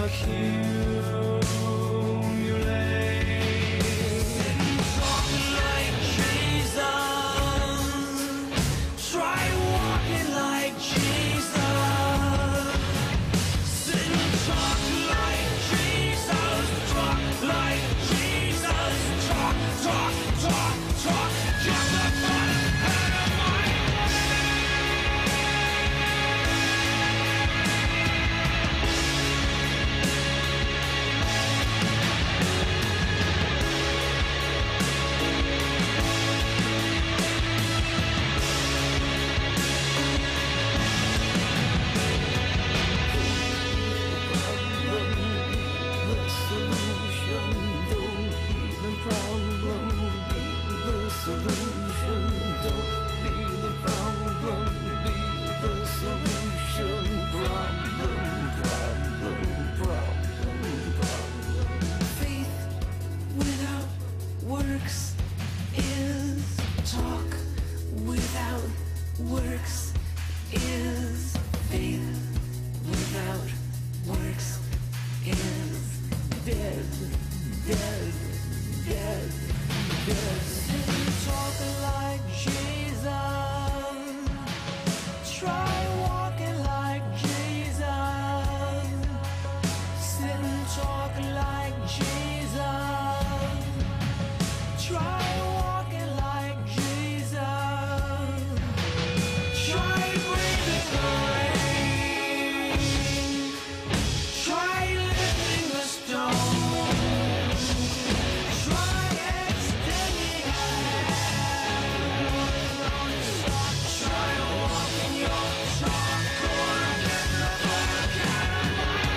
accumulate. Talk like Jesus. Try walking like Jesus. Sit and talk like Jesus. Talk like Jesus. Talk, talk, talk, talk. Just a thought ahead of my faith without works is talk. Without works is faith. Without works is dead, dead, dead, dead. Talk like Jesus. Try walking like Jesus. Sit and talk like Jesus. Try walking like Jesus. Try breathing the rain. Try lifting the stone. Try extending a hand. Try walking your talk or get the fuck out of my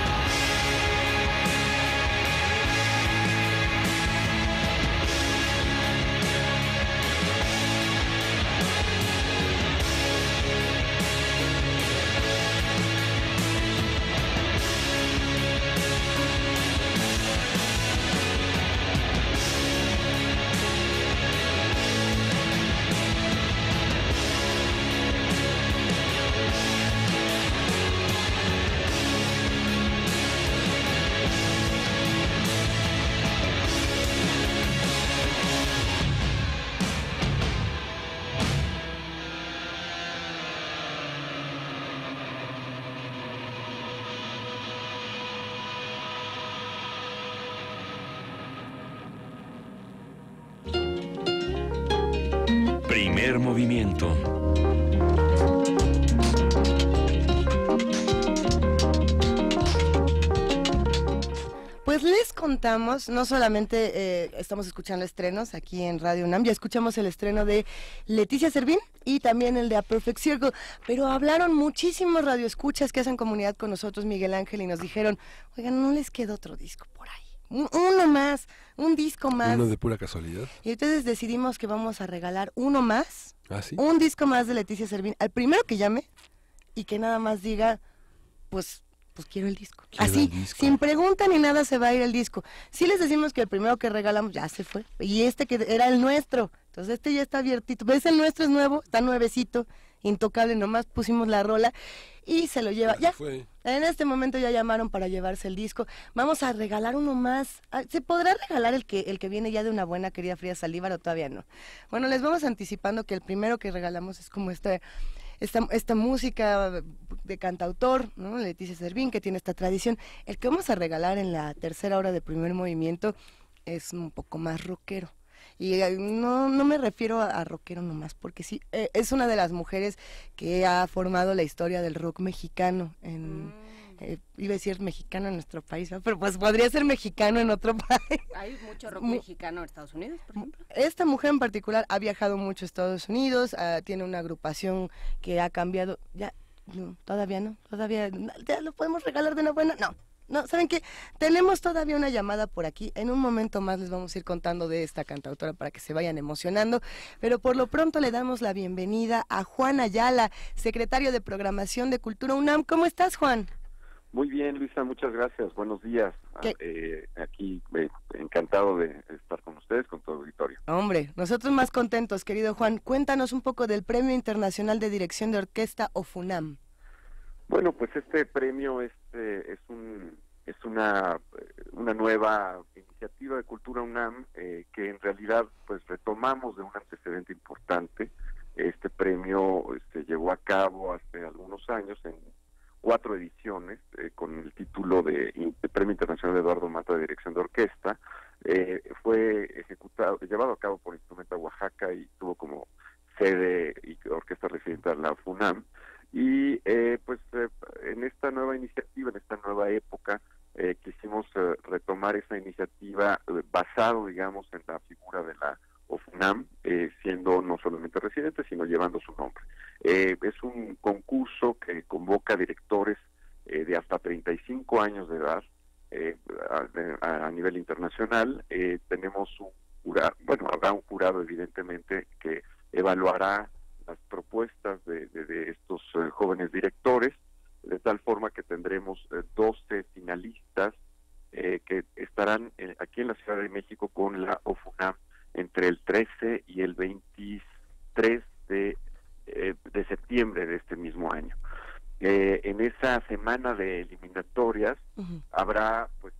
Primer movimiento. Pues les contamos, no solamente estamos escuchando estrenos aquí en Radio UNAM, ya escuchamos el estreno de Leticia Servín y también el de A Perfect Circle, pero hablaron muchísimos radioescuchas que hacen comunidad con nosotros, Miguel Ángel, y nos dijeron, oigan, ¿no les queda otro disco por ahí? Uno más, un disco más. Uno de pura casualidad. Y entonces decidimos que vamos a regalar uno más, ¿Ah, sí? un disco más de Leticia Servín, al primero que llame y que nada más diga, pues quiero el disco. Así, sin pregunta ni nada se va a ir el disco. Sí les decimos que el primero que regalamos ya se fue, y este que era el nuestro, entonces este ya está abiertito. ¿Ves? El nuestro es nuevo, está nuevecito, intocable, nomás pusimos la rola y se lo lleva. Ya, en este momento ya llamaron para llevarse el disco. Vamos a regalar uno más. ¿Se podrá regalar el que viene ya de una buena querida Frida Saldívar o todavía no? Bueno, les vamos anticipando que el primero que regalamos es como esta música de cantautor, ¿no? Leticia Servín, que tiene esta tradición. El que vamos a regalar en la tercera hora de Primer Movimiento es un poco más rockero. Y no me refiero a rockero nomás, porque sí, es una de las mujeres que ha formado la historia del rock mexicano en iba a decir mexicano en nuestro país, ¿no? Pero pues podría ser mexicano en otro país. ¿Hay mucho rock mexicano en Estados Unidos, por ejemplo? Esta mujer en particular ha viajado mucho a Estados Unidos, tiene una agrupación que ha cambiado, todavía ya lo podemos regalar de una buena, no, ¿saben qué? Tenemos todavía una llamada por aquí. En un momento más les vamos a ir contando de esta cantautora para que se vayan emocionando. Pero por lo pronto le damos la bienvenida a Juan Ayala, secretario de Programación de Cultura UNAM. ¿Cómo estás, Juan? Muy bien, Luisa, muchas gracias. Buenos días. Aquí encantado de estar con ustedes, con todo el auditorio. Hombre, nosotros más contentos, querido Juan. Cuéntanos un poco del Premio Internacional de Dirección de Orquesta OFUNAM. Bueno, pues este premio es una nueva iniciativa de Cultura UNAM que en realidad pues retomamos de un antecedente importante. Este premio se llevó a cabo hace algunos años en 4 ediciones con el título de Premio Internacional de Eduardo Mata de Dirección de Orquesta. Fue llevado a cabo por Instrumenta Oaxaca y tuvo como sede y orquesta residente a la FUNAM. Y en esta nueva iniciativa, en esta nueva época, quisimos retomar esa iniciativa basado, digamos, en la figura de la OFUNAM, siendo no solamente residente, sino llevando su nombre. Es un concurso que convoca directores de hasta 35 años de edad a nivel internacional. Tenemos habrá un jurado, evidentemente, que evaluará las propuestas de estos jóvenes directores, de tal forma que tendremos 12 finalistas que estarán aquí en la Ciudad de México con la OFUNAM entre el 13 y el 23 de septiembre de este mismo año. En esa semana de eliminatorias habrá pues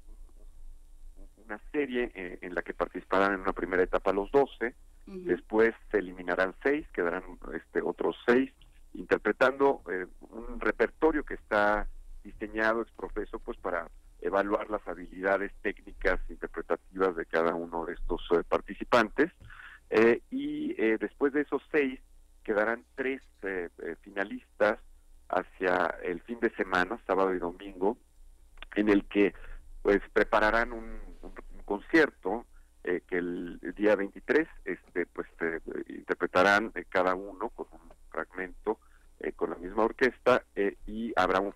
una serie en la que participarán en una primera etapa los 12. Después se eliminarán 6, quedarán otros 6, interpretando un repertorio que está diseñado ex profeso pues para evaluar las habilidades técnicas interpretativas de cada uno de estos participantes. Después de esos 6 quedarán 3 finalistas hacia el fin de semana, sábado y domingo, en el que pues prepararán un concierto que el día 23 interpretarán cada uno con un fragmento con la misma orquesta y habrá un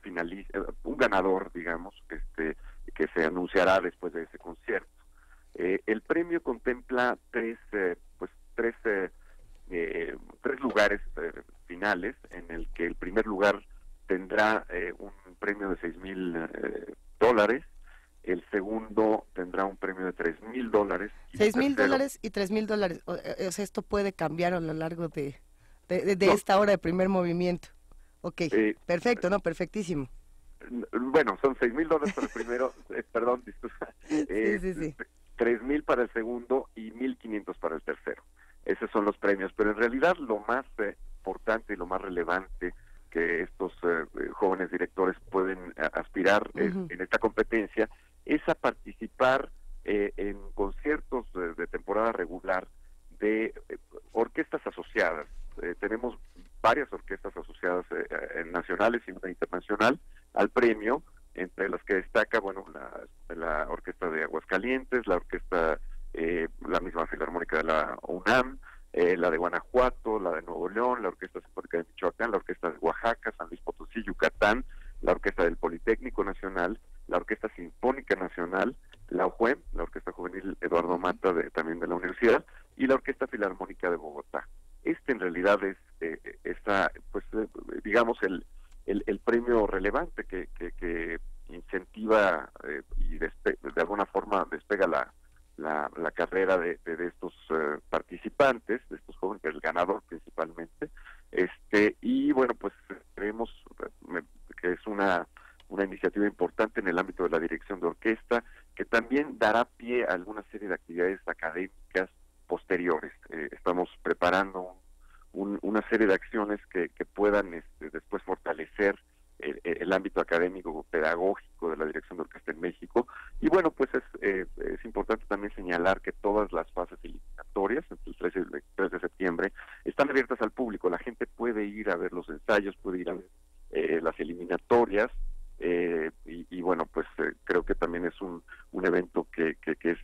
ganador, digamos, que se anunciará después de ese concierto. El premio contempla tres lugares finales, en el que el primer lugar tendrá un premio de $6,000, el segundo tendrá un premio de $3,000. $6,000 y $3,000. O sea, esto puede cambiar a lo largo de esta hora de primer movimiento. Ok, perfecto, perfectísimo. Bueno, son $6,000 para el primero, perdón, disculpa. Sí. 3,000 para el segundo y 1,500 para el tercero. Esos son los premios, pero en realidad lo más importante y lo más relevante que estos jóvenes directores pueden aspirar en esta competencia es a participar en conciertos de temporada regular de orquestas asociadas. Tenemos varias orquestas asociadas nacionales y una internacional al premio, entre las que destaca la Orquesta de Aguascalientes, la orquesta, la misma Filarmónica de la UNAM, la de Guanajuato, la de Nuevo León, la Orquesta Sinfónica de Michoacán, la Orquesta de Oaxaca, San Luis Potosí, Yucatán, la Orquesta del Politécnico Nacional, la Orquesta Sinfónica Nacional, la OJUEM, la Orquesta Juvenil Eduardo Mata también de la universidad, y la Orquesta Filarmónica de Bogotá. En realidad es digamos el premio relevante que incentiva y de alguna forma despega la carrera de estos participantes, de estos jóvenes, el ganador principalmente, y bueno, pues creemos que es una iniciativa importante en el ámbito de la dirección de orquesta, que también dará pie a alguna serie de actividades académicas posteriores. Estamos preparando una serie de acciones que puedan después fortalecer el ámbito académico pedagógico de la dirección de orquesta en México. Y bueno, pues es importante también señalar que todas las fases eliminatorias, entre el 13 y el 23 de septiembre, están abiertas al público. La gente puede ir a ver los ensayos, puede ir a ver las eliminatorias, que también es un evento que es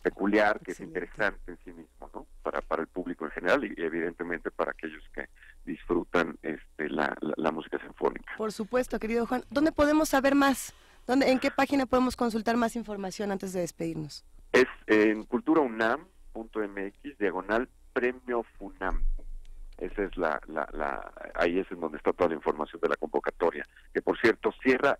peculiar, que es interesante en sí mismo, ¿no? Para el público en general y evidentemente para aquellos que disfrutan la música sinfónica. Por supuesto, querido Juan. ¿Dónde podemos saber más? ¿En qué página podemos consultar más información antes de despedirnos? Es en culturaunam.mx/Premio FUNAM. Esa es ahí es en donde está toda la información de la convocatoria, que por cierto cierra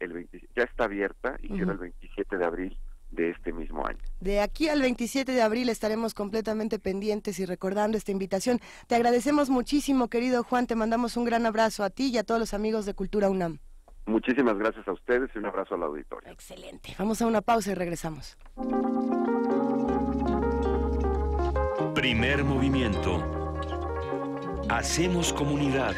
ya está abierta y cierra el 27 de abril de este mismo año. De aquí al 27 de abril estaremos completamente pendientes y recordando esta invitación. Te agradecemos muchísimo, querido Juan, te mandamos un gran abrazo a ti y a todos los amigos de Cultura UNAM. Muchísimas gracias a ustedes y un abrazo al auditorio. Excelente. Vamos a una pausa y regresamos. Primer movimiento. Hacemos comunidad.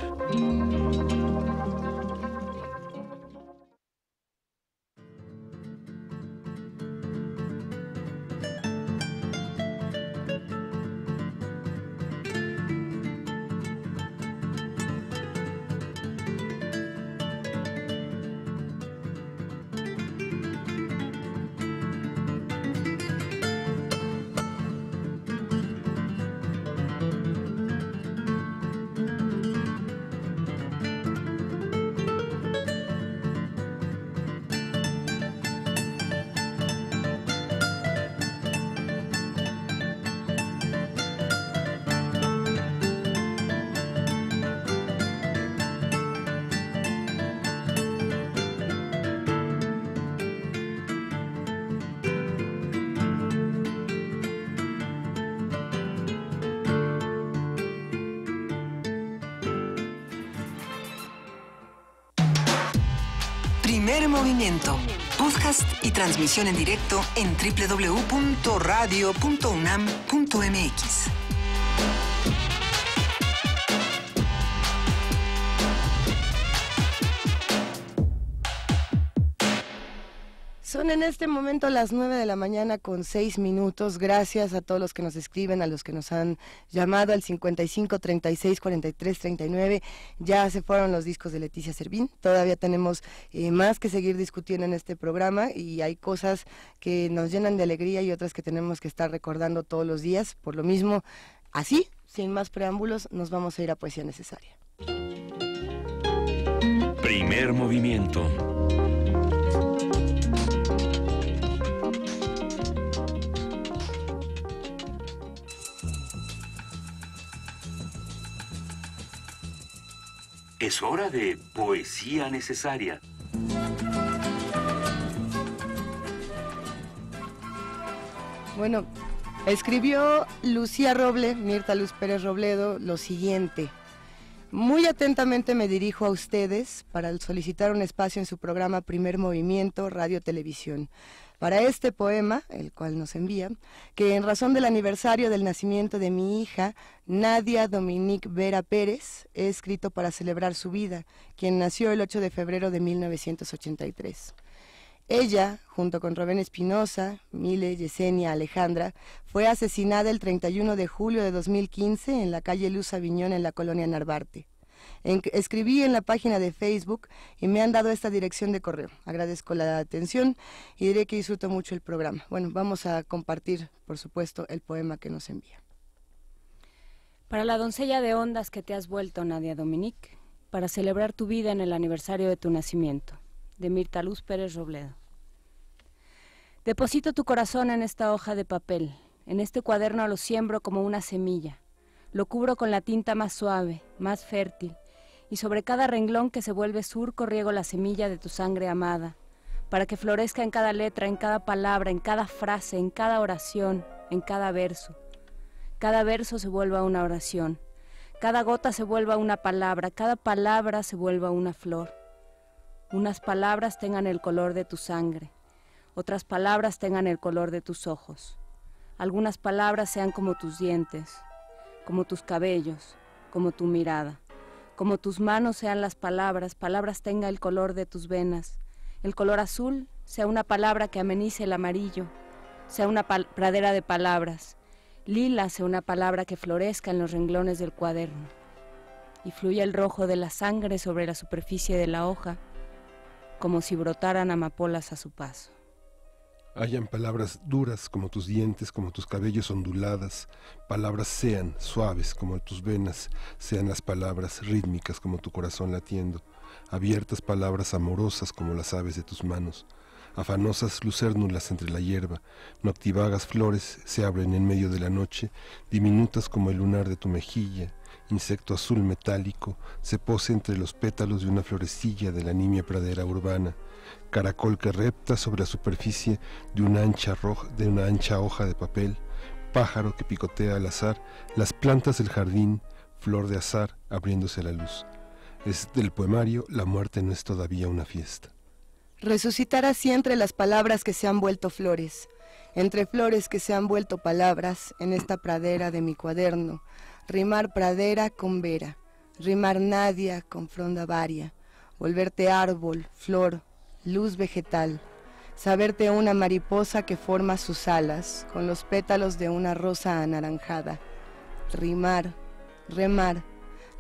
Primer movimiento. Podcast y transmisión en directo en www.radio.unam.mx. Son en este momento las 9 de la mañana con 6 minutos. Gracias a todos los que nos escriben, a los que nos han llamado al 55 36 43 39. Ya se fueron los discos de Leticia Servín. Todavía tenemos más que seguir discutiendo en este programa y hay cosas que nos llenan de alegría y otras que tenemos que estar recordando todos los días. Por lo mismo, así, sin más preámbulos, nos vamos a ir a Poesía Necesaria. Primer movimiento. Es hora de Poesía Necesaria. Bueno, escribió Lucía Roble, Mirta Luz Pérez Robledo, lo siguiente. Muy atentamente me dirijo a ustedes para solicitar un espacio en su programa Primer Movimiento, Radio Televisión. Para este poema, el cual nos envía, que en razón del aniversario del nacimiento de mi hija, Nadia Dominique Vera Pérez, he escrito para celebrar su vida, quien nació el 8 de febrero de 1983. Ella, junto con Rubén Espinosa, Mile, Yesenia, Alejandra, fue asesinada el 31 de julio de 2015 en la calle Luz Aviñón en la colonia Narvarte. Escribí en la página de Facebook y me han dado esta dirección de correo. Agradezco la atención y diré que disfruto mucho el programa. Bueno, vamos a compartir, por supuesto, el poema que nos envía. Para la doncella de ondas que te has vuelto, Nadia Dominique, para celebrar tu vida en el aniversario de tu nacimiento, de Mirta Luz Pérez Robledo. Deposito tu corazón en esta hoja de papel, en este cuaderno lo siembro como una semilla, lo cubro con la tinta más suave, más fértil, y sobre cada renglón que se vuelve surco riego la semilla de tu sangre amada, para que florezca en cada letra, en cada palabra, en cada frase, en cada oración, en cada verso. Cada verso se vuelva una oración, cada gota se vuelva una palabra, cada palabra se vuelva una flor. Unas palabras tengan el color de tu sangre, otras palabras tengan el color de tus ojos. Algunas palabras sean como tus dientes, como tus cabellos, como tu mirada. Como tus manos sean las palabras, palabras tenga el color de tus venas. El color azul sea una palabra que amenice el amarillo, sea una pradera de palabras. Lila sea una palabra que florezca en los renglones del cuaderno. Y fluya el rojo de la sangre sobre la superficie de la hoja, como si brotaran amapolas a su paso. Hayan palabras duras como tus dientes, como tus cabellos onduladas, palabras sean suaves como tus venas, sean las palabras rítmicas como tu corazón latiendo, abiertas palabras amorosas como las aves de tus manos, afanosas lucérnulas entre la hierba, noctivagas flores se abren en medio de la noche, diminutas como el lunar de tu mejilla, insecto azul metálico se pose entre los pétalos de una florecilla de la nimia pradera urbana, caracol que repta sobre la superficie de una ancha hoja de papel, pájaro que picotea al azar las plantas del jardín, flor de azar abriéndose a la luz. Es del poemario La muerte no es todavía una fiesta. Resucitar así entre las palabras que se han vuelto flores, entre flores que se han vuelto palabras, en esta pradera de mi cuaderno, rimar pradera con vera, rimar nadia con fronda varia, volverte árbol, flor, luz vegetal, saberte una mariposa que forma sus alas con los pétalos de una rosa anaranjada, rimar, remar,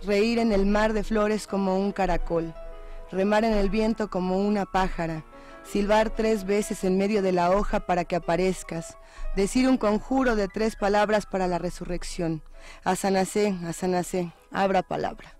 reír en el mar de flores como un caracol, remar en el viento como una pájara, silbar 3 veces en medio de la hoja para que aparezcas, decir un conjuro de 3 palabras para la resurrección, asanacé, abra palabra.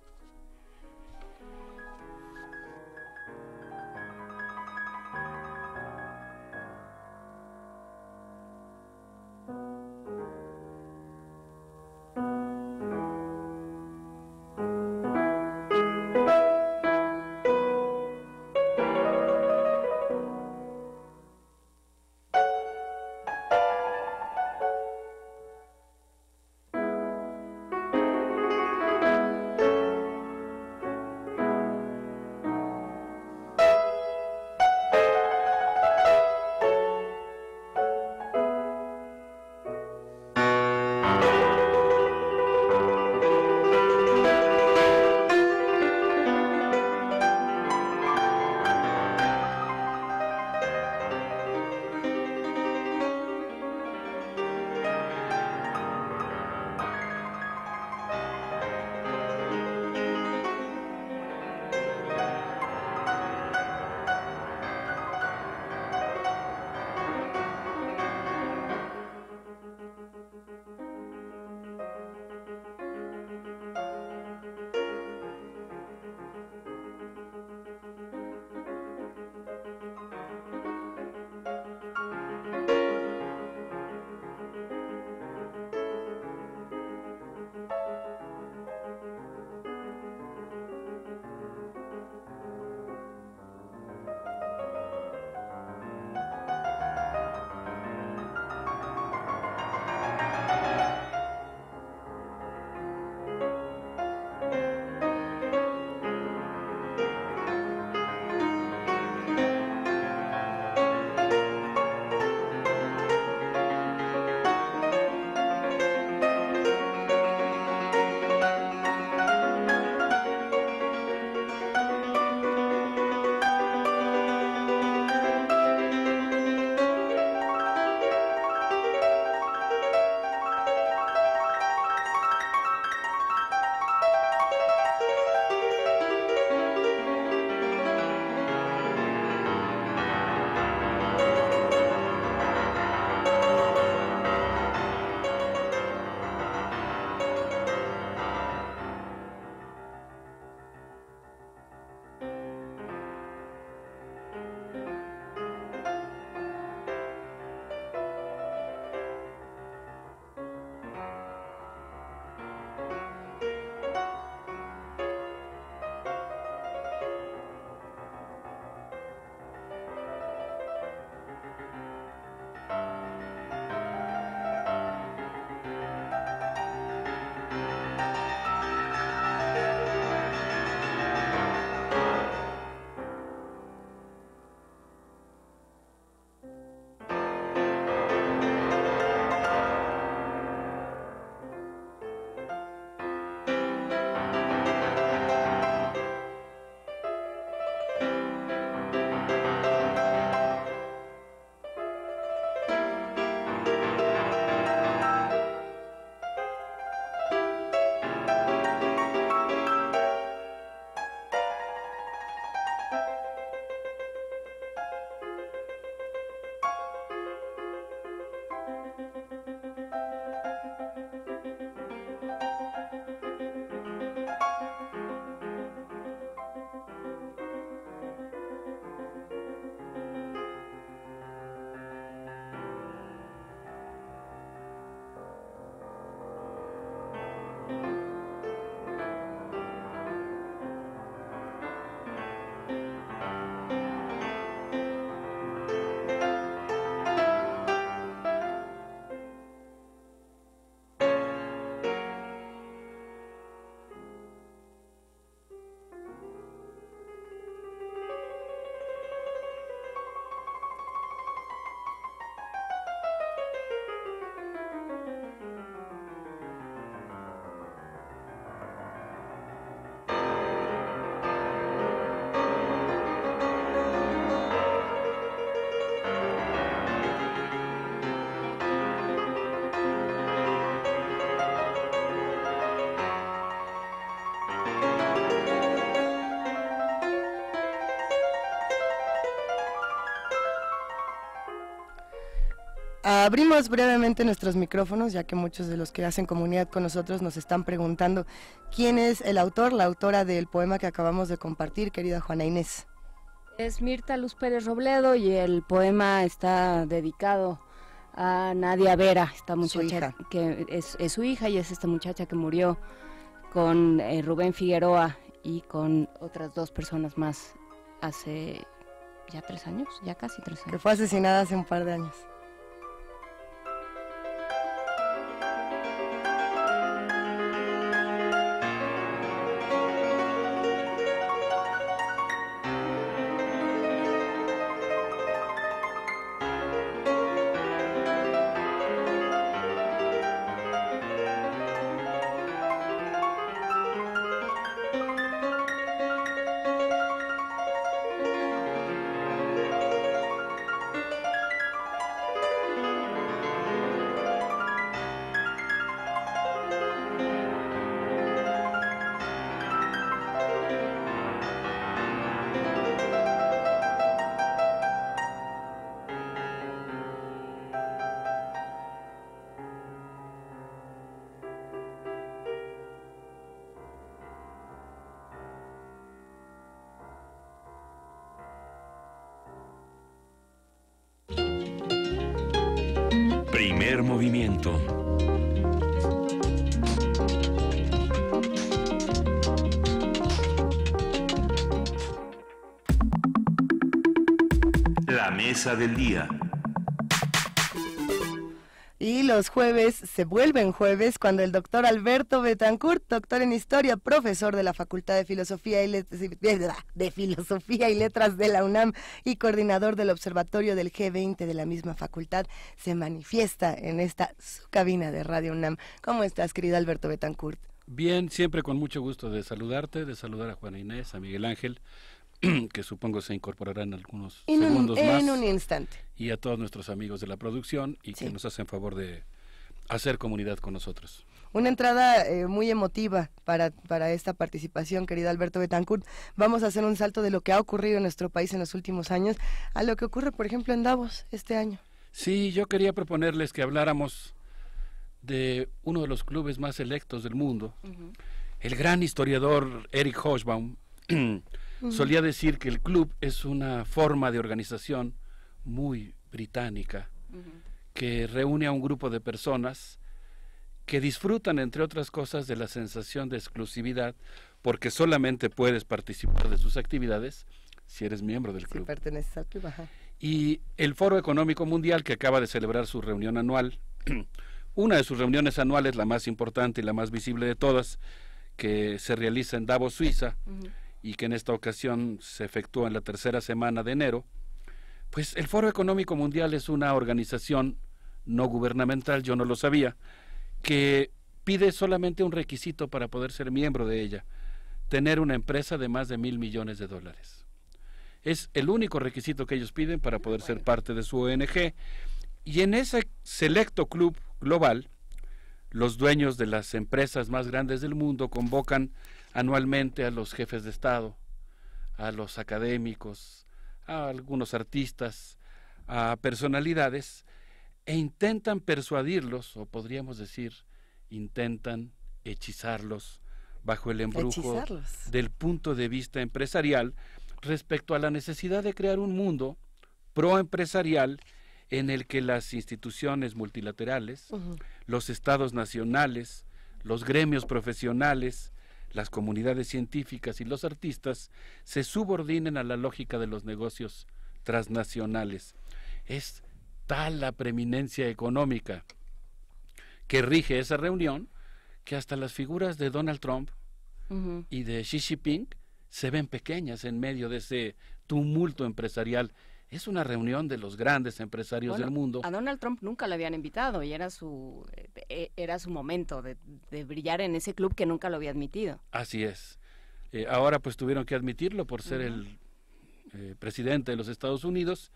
Abrimos brevemente nuestros micrófonos, ya que muchos de los que hacen comunidad con nosotros nos están preguntando quién es el autor, la autora del poema que acabamos de compartir, querida Juana Inés. Es Mirta Luz Pérez Robledo y el poema está dedicado a Nadia Vera, esta muchacha que es su hija y es esta muchacha que murió con Rubén Figueroa y con otras 2 personas más hace ya 3 años, ya casi 3 años. Que fue asesinada hace un par de años. Primer movimiento. La mesa del día. Y los jueves se vuelven jueves cuando el doctor Alberto Betancourt, doctor en Historia, profesor de la Facultad de Filosofía y Letras de la UNAM y coordinador del Observatorio del G20 de la misma facultad, se manifiesta en esta su cabina de Radio UNAM. ¿Cómo estás, querido Alberto Betancourt? Bien, siempre con mucho gusto de saludarte, de saludar a Juana Inés, a Miguel Ángel, que supongo se incorporará en algunos segundos más. En un instante. Y a todos nuestros amigos de la producción y que nos hacen favor de hacer comunidad con nosotros. Una entrada muy emotiva para esta participación, querido Alberto Betancourt. Vamos a hacer un salto de lo que ha ocurrido en nuestro país en los últimos años a lo que ocurre, por ejemplo, en Davos este año. Sí, yo quería proponerles que habláramos de uno de los clubes más selectos del mundo. El gran historiador Eric Hobsbawm solía decir que el club es una forma de organización muy británica que reúne a un grupo de personas que disfrutan, entre otras cosas, de la sensación de exclusividad porque solamente puedes participar de sus actividades si eres miembro del club. Si perteneces al club, ajá. Y el Foro Económico Mundial, que acaba de celebrar su reunión anual, una de sus reuniones anuales, la más importante y la más visible de todas, que se realiza en Davos, Suiza, y que en esta ocasión se efectúa en la 3ª semana de enero, pues el Foro Económico Mundial es una organización no gubernamental, yo no lo sabía, que pide solamente un requisito para poder ser miembro de ella: tener una empresa de más de $1,000 millones. Es el único requisito que ellos piden para poder ser parte de su ONG, y en ese selecto club global, los dueños de las empresas más grandes del mundo convocan anualmente a los jefes de Estado, a los académicos, a algunos artistas, a personalidades, e intentan persuadirlos, o podríamos decir, intentan hechizarlos bajo el embrujo del punto de vista empresarial respecto a la necesidad de crear un mundo proempresarial en el que las instituciones multilaterales, los estados nacionales, los gremios profesionales, las comunidades científicas y los artistas se subordinen a la lógica de los negocios transnacionales. Es tal la preeminencia económica que rige esa reunión que hasta las figuras de Donald Trump y de Xi Jinping se ven pequeñas en medio de ese tumulto empresarial. Es una reunión de los grandes empresarios del mundo. A Donald Trump nunca le habían invitado y era su momento de brillar en ese club que nunca lo había admitido. Así es. Ahora pues tuvieron que admitirlo por ser el presidente de los Estados Unidos.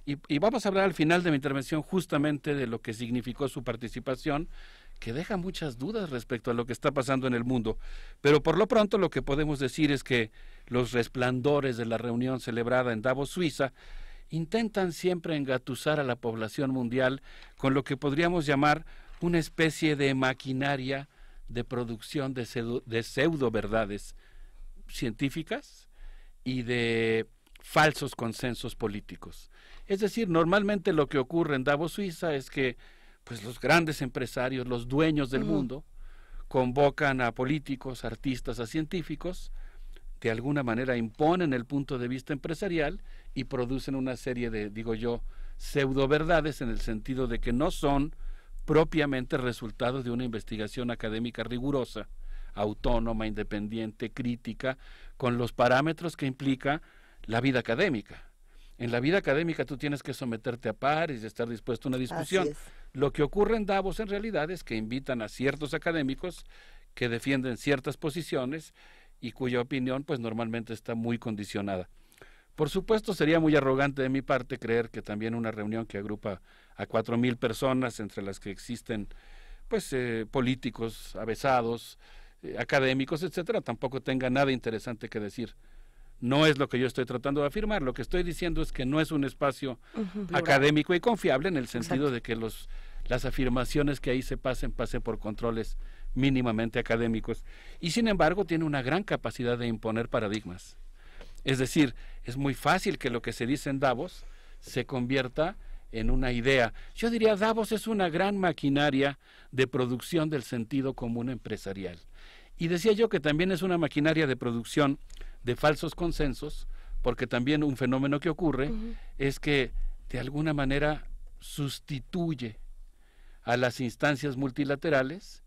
Y vamos a hablar al final de mi intervención justamente de lo que significó su participación, que deja muchas dudas respecto a lo que está pasando en el mundo. Pero por lo pronto lo que podemos decir es que los resplandores de la reunión celebrada en Davos, Suiza, intentan siempre engatusar a la población mundial con lo que podríamos llamar una especie de maquinaria de producción de pseudo verdades científicas y de falsos consensos políticos. Es decir, normalmente lo que ocurre en Davos, Suiza, es que pues los grandes empresarios, los dueños del mundo, convocan a políticos, artistas, a científicos, de alguna manera imponen el punto de vista empresarial y producen una serie de, digo yo, pseudo verdades, en el sentido de que no son propiamente resultados de una investigación académica rigurosa, autónoma, independiente, crítica, con los parámetros que implica la vida académica. En la vida académica tú tienes que someterte a pares y estar dispuesto a una discusión. Lo que ocurre en Davos en realidad es que invitan a ciertos académicos que defienden ciertas posiciones y cuya opinión pues normalmente está muy condicionada. Por supuesto, sería muy arrogante de mi parte creer que también una reunión que agrupa a 4,000 personas, entre las que existen pues políticos avesados, académicos, etcétera, tampoco tenga nada interesante que decir. No es lo que yo estoy tratando de afirmar. Lo que estoy diciendo es que no es un espacio académico y confiable, en el sentido de que las afirmaciones que ahí se pasen por controles mínimamente académicos, y sin embargo tiene una gran capacidad de imponer paradigmas. Es decir, es muy fácil que lo que se dice en Davos se convierta en una idea. Yo diría, Davos es una gran maquinaria de producción del sentido común empresarial. Y decía yo que también es una maquinaria de producción de falsos consensos, porque también un fenómeno que ocurre es que de alguna manera sustituye a las instancias multilaterales,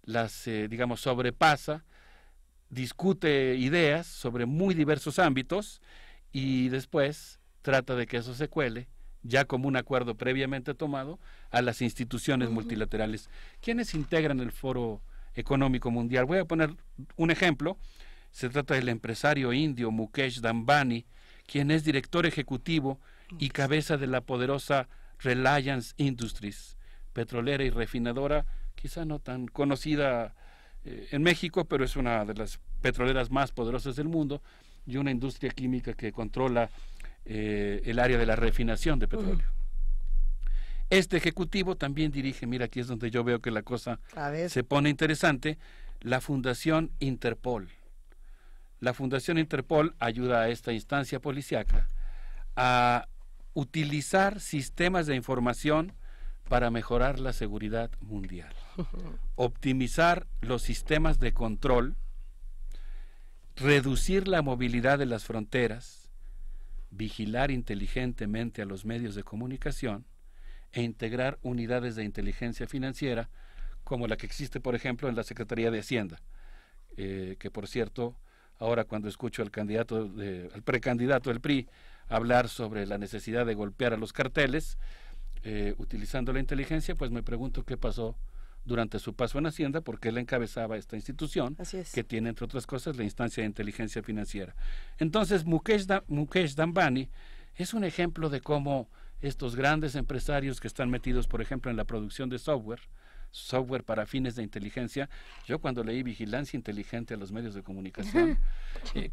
las digamos sobrepasa, discute ideas sobre muy diversos ámbitos y después trata de que eso se cuele ya como un acuerdo previamente tomado a las instituciones multilaterales. ¿Quiénes integran el Foro Económico Mundial? Voy a poner un ejemplo. Se trata del empresario indio Mukesh Ambani, quien es director ejecutivo y cabeza de la poderosa Reliance Industries, petrolera y refinadora, quizá no tan conocida en México, pero es una de las petroleras más poderosas del mundo, y una industria química que controla el área de la refinación de petróleo. Este ejecutivo también dirige, mira, aquí es donde yo veo que la cosa se pone interesante, la Fundación Interpol. La Fundación Interpol ayuda a esta instancia policíaca a utilizar sistemas de información para mejorar la seguridad mundial, optimizar los sistemas de control, reducir la movilidad de las fronteras, vigilar inteligentemente a los medios de comunicación e integrar unidades de inteligencia financiera como la que existe, por ejemplo, en la Secretaría de Hacienda, que por cierto, ahora cuando escucho al precandidato del PRI hablar sobre la necesidad de golpear a los carteles, utilizando la inteligencia, pues me pregunto qué pasó durante su paso en Hacienda, porque él encabezaba esta institución que tiene, entre otras cosas, la instancia de inteligencia financiera. Entonces, Mukesh Ambani es un ejemplo de cómo estos grandes empresarios que están metidos, por ejemplo, en la producción de software para fines de inteligencia. Yo cuando leí vigilancia inteligente a los medios de comunicación,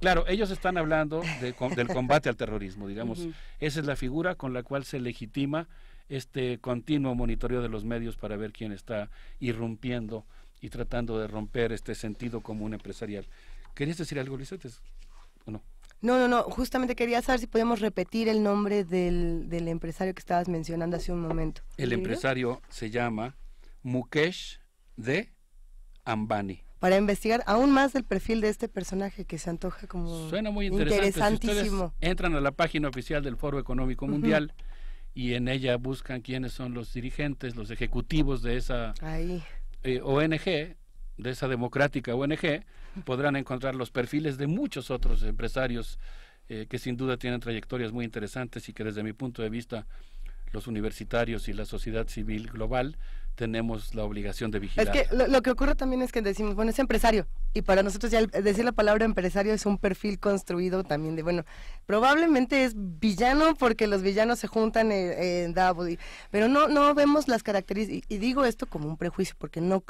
claro, ellos están hablando del combate al terrorismo, digamos. Esa es la figura con la cual se legitima este continuo monitoreo de los medios para ver quién está irrumpiendo y tratando de romper este sentido común empresarial. ¿Querías decir algo, Lizeth, o no? No, justamente quería saber si podemos repetir el nombre del empresario que estabas mencionando hace un momento. El empresario se llama Mukesh Ambani. Para investigar aún más el perfil de este personaje que se antoja como suena muy interesante. Interesantísimo. Si ustedes entran a la página oficial del Foro Económico Mundial y en ella buscan quiénes son los dirigentes, los ejecutivos de esa ONG, de esa democrática ONG, podrán encontrar los perfiles de muchos otros empresarios que sin duda tienen trayectorias muy interesantes y que desde mi punto de vista los universitarios y la sociedad civil global tenemos la obligación de vigilar. Es que lo que ocurre también es que decimos, bueno, es empresario, y para nosotros ya decir la palabra empresario es un perfil construido también de, bueno, probablemente es villano porque los villanos se juntan en Davos, pero no vemos las características, y digo esto como un prejuicio, porque no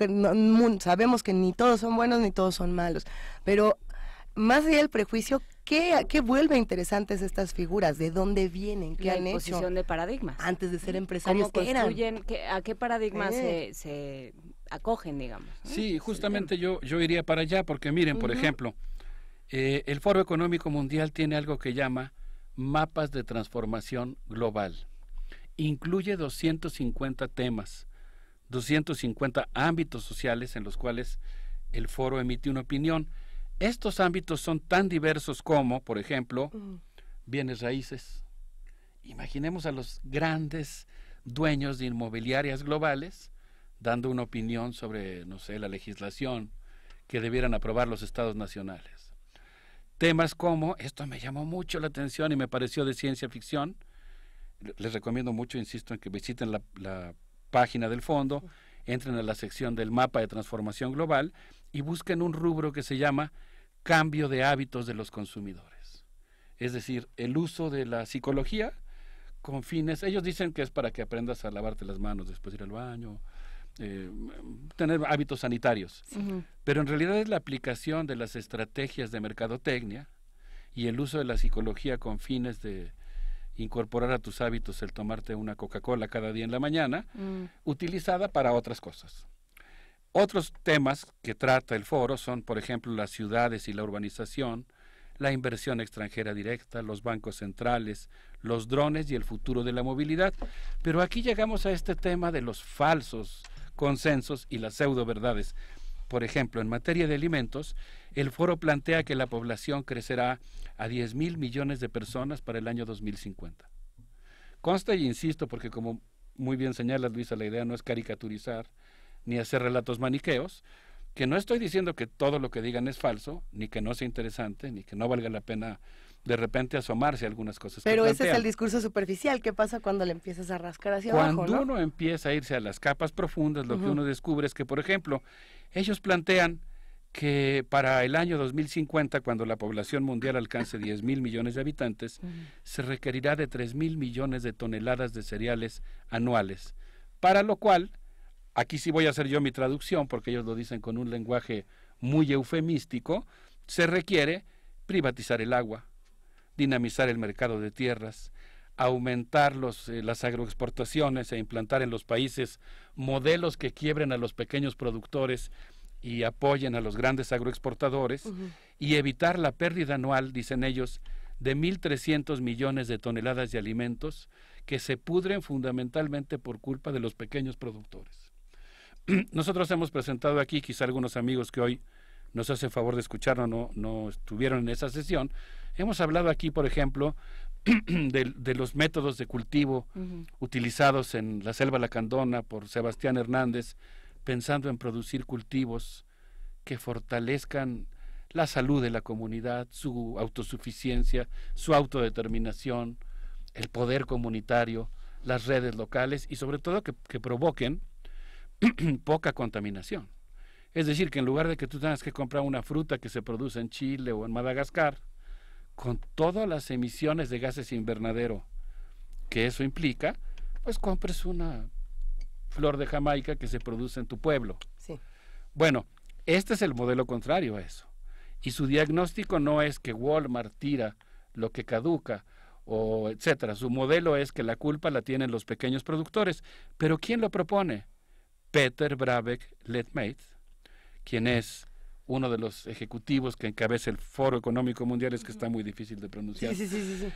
sabemos que ni todos son buenos ni todos son malos, pero más allá del prejuicio, ¿Qué vuelve interesantes estas figuras? ¿De dónde vienen? ¿Qué han hecho? La imposición de paradigmas. Antes de ser empresarios, ¿cómo construyen? ¿A qué paradigmas se acogen, digamos? Sí, justamente yo iría para allá, porque miren, por ejemplo, el Foro Económico Mundial tiene algo que llama mapas de transformación global. Incluye 250 temas, 250 ámbitos sociales en los cuales el foro emite una opinión. Estos ámbitos son tan diversos como, por ejemplo, bienes raíces. Imaginemos a los grandes dueños de inmobiliarias globales dando una opinión sobre, no sé, la legislación que debieran aprobar los estados nacionales. Temas como, esto me llamó mucho la atención y me pareció de ciencia ficción, les recomiendo mucho, insisto, en que visiten la página del fondo, entren a la sección del mapa de transformación global y busquen un rubro que se llama cambio de hábitos de los consumidores. Es decir, el uso de la psicología con fines, ellos dicen que es para que aprendas a lavarte las manos después de ir al baño, tener hábitos sanitarios, pero en realidad es la aplicación de las estrategias de mercadotecnia y el uso de la psicología con fines de incorporar a tus hábitos el tomarte una Coca-Cola cada día en la mañana, utilizada para otras cosas. Otros temas que trata el foro son, por ejemplo, las ciudades y la urbanización, la inversión extranjera directa, los bancos centrales, los drones y el futuro de la movilidad. Pero aquí llegamos a este tema de los falsos consensos y las pseudo-verdades. Por ejemplo, en materia de alimentos, el foro plantea que la población crecerá a 10,000 millones de personas para el año 2050. Consta y insisto, porque como muy bien señala Luisa, la idea no es caricaturizar ni hacer relatos maniqueos, que no estoy diciendo que todo lo que digan es falso, ni que no sea interesante, ni que no valga la pena de repente asomarse a algunas cosas. Pero que ese es el discurso superficial. ¿Qué pasa cuando le empiezas a rascar hacia abajo? Cuando uno empieza a irse a las capas profundas, lo que uno descubre es que, por ejemplo, ellos plantean que para el año 2050, cuando la población mundial alcance 10,000 millones de habitantes, se requerirá de 3,000 millones de toneladas de cereales anuales, para lo cual, aquí sí voy a hacer yo mi traducción, porque ellos lo dicen con un lenguaje muy eufemístico, se requiere privatizar el agua, dinamizar el mercado de tierras, aumentar las agroexportaciones e implantar en los países modelos que quiebren a los pequeños productores y apoyen a los grandes agroexportadores, y evitar la pérdida anual, dicen ellos, de 1.300 millones de toneladas de alimentos que se pudren fundamentalmente por culpa de los pequeños productores. Nosotros hemos presentado aquí, quizá algunos amigos que hoy nos hacen favor de escucharnos no estuvieron en esa sesión, hemos hablado aquí, por ejemplo, de los métodos de cultivo utilizados en la selva lacandona por Sebastián Hernández, pensando en producir cultivos que fortalezcan la salud de la comunidad, su autosuficiencia, su autodeterminación, el poder comunitario, las redes locales y sobre todo que provoquen poca contaminación. Es decir, que en lugar de que tú tengas que comprar una fruta que se produce en Chile o en Madagascar, con todas las emisiones de gases invernadero que eso implica, pues compres una flor de Jamaica que se produce en tu pueblo. Sí. Bueno, este es el modelo contrario a eso. Y su diagnóstico no es que Walmart tira lo que caduca o etcétera. Su modelo es que la culpa la tienen los pequeños productores. Pero ¿quién lo propone? Peter Brabeck-Letmathe, quien es uno de los ejecutivos que encabeza el Foro Económico Mundial, es que está muy difícil de pronunciar. Sí.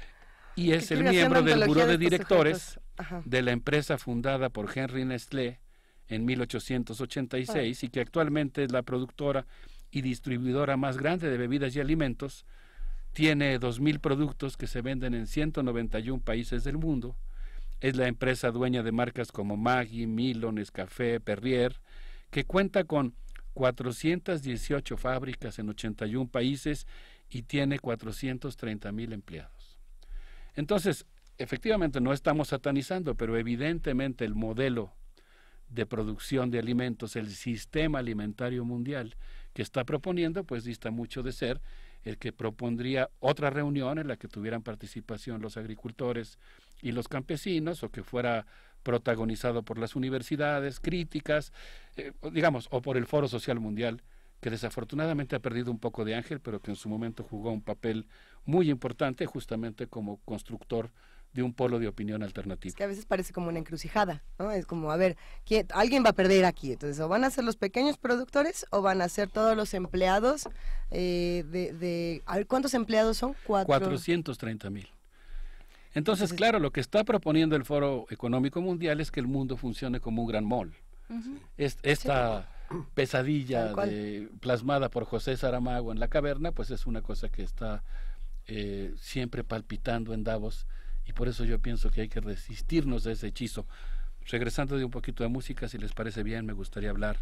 Y es el miembro del buró de directores de la empresa fundada por Henry Nestlé en 1886 y que actualmente es la productora y distribuidora más grande de bebidas y alimentos. Tiene 2,000 productos que se venden en 191 países del mundo. Es la empresa dueña de marcas como Maggi, Milo, Nescafé, Perrier, que cuenta con 418 fábricas en 81 países y tiene 430,000 empleados. Entonces, efectivamente no estamos satanizando, pero evidentemente el modelo de producción de alimentos, el sistema alimentario mundial que está proponiendo, pues dista mucho de ser el que propondría otra reunión en la que tuvieran participación los agricultores y los campesinos, o que fuera protagonizado por las universidades, críticas, digamos, o por el Foro Social Mundial, que desafortunadamente ha perdido un poco de ángel, pero que en su momento jugó un papel muy importante justamente como constructor de un polo de opinión alternativo. Es que a veces parece como una encrucijada, ¿no? Es como, a ver, alguien va a perder aquí, entonces o van a ser los pequeños productores o van a ser todos los empleados a ver, ¿cuántos empleados son? 430,000. Entonces, claro, lo que está proponiendo el Foro Económico Mundial es que el mundo funcione como un gran mall. Esta pesadilla plasmada por José Saramago en La Caverna, pues es una cosa que está siempre palpitando en Davos, y por eso yo pienso que hay que resistirnos de ese hechizo. Regresando de un poquito de música, si les parece bien, me gustaría hablar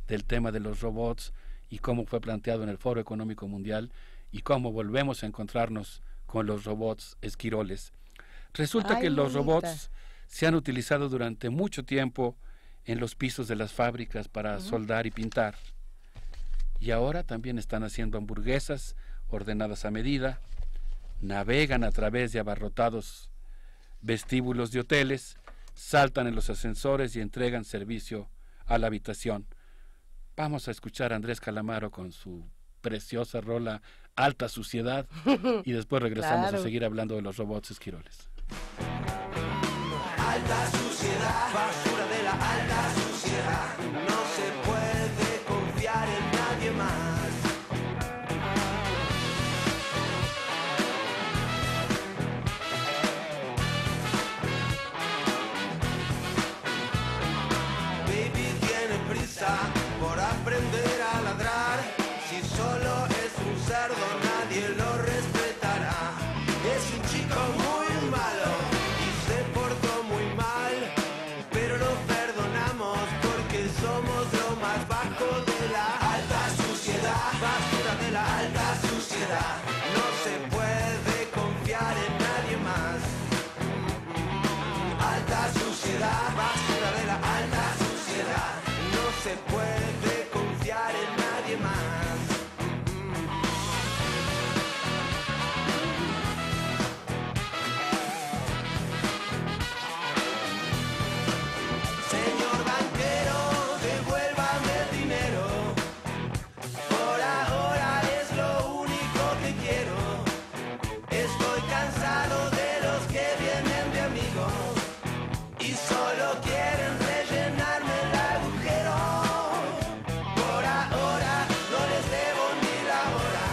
del tema de los robots y cómo fue planteado en el Foro Económico Mundial y cómo volvemos a encontrarnos con los robots esquiroles. Resulta que los robots se han utilizado durante mucho tiempo en los pisos de las fábricas para soldar y pintar. Y ahora también están haciendo hamburguesas ordenadas a medida, navegan a través de abarrotados vestíbulos de hoteles, saltan en los ascensores y entregan servicio a la habitación. Vamos a escuchar a Andrés Calamaro con su preciosa rola Alta Suciedad y después regresamos a seguir hablando de los robots esquiroles. Alta suciedad, basura de la alta suciedad. No se puede confiar en nadie más. Baby tiene prisa por aprender a ladrar. Si solo es un cerdo nadie lo respetará. Es un chico muy malo y se portó muy mal, pero lo perdonamos porque somos lo más bajo de la alta suciedad, basura de la alta suciedad. No se puede confiar en nadie más. Alta suciedad, basura de la alta suciedad. No se puede confiar en nadie más. Señor banquero, devuélvame el dinero. Por ahora es lo único que quiero. Estoy cansado de los que vienen de amigos y solo quieren rellenarme el agujero. Por ahora no les debo ni la hora.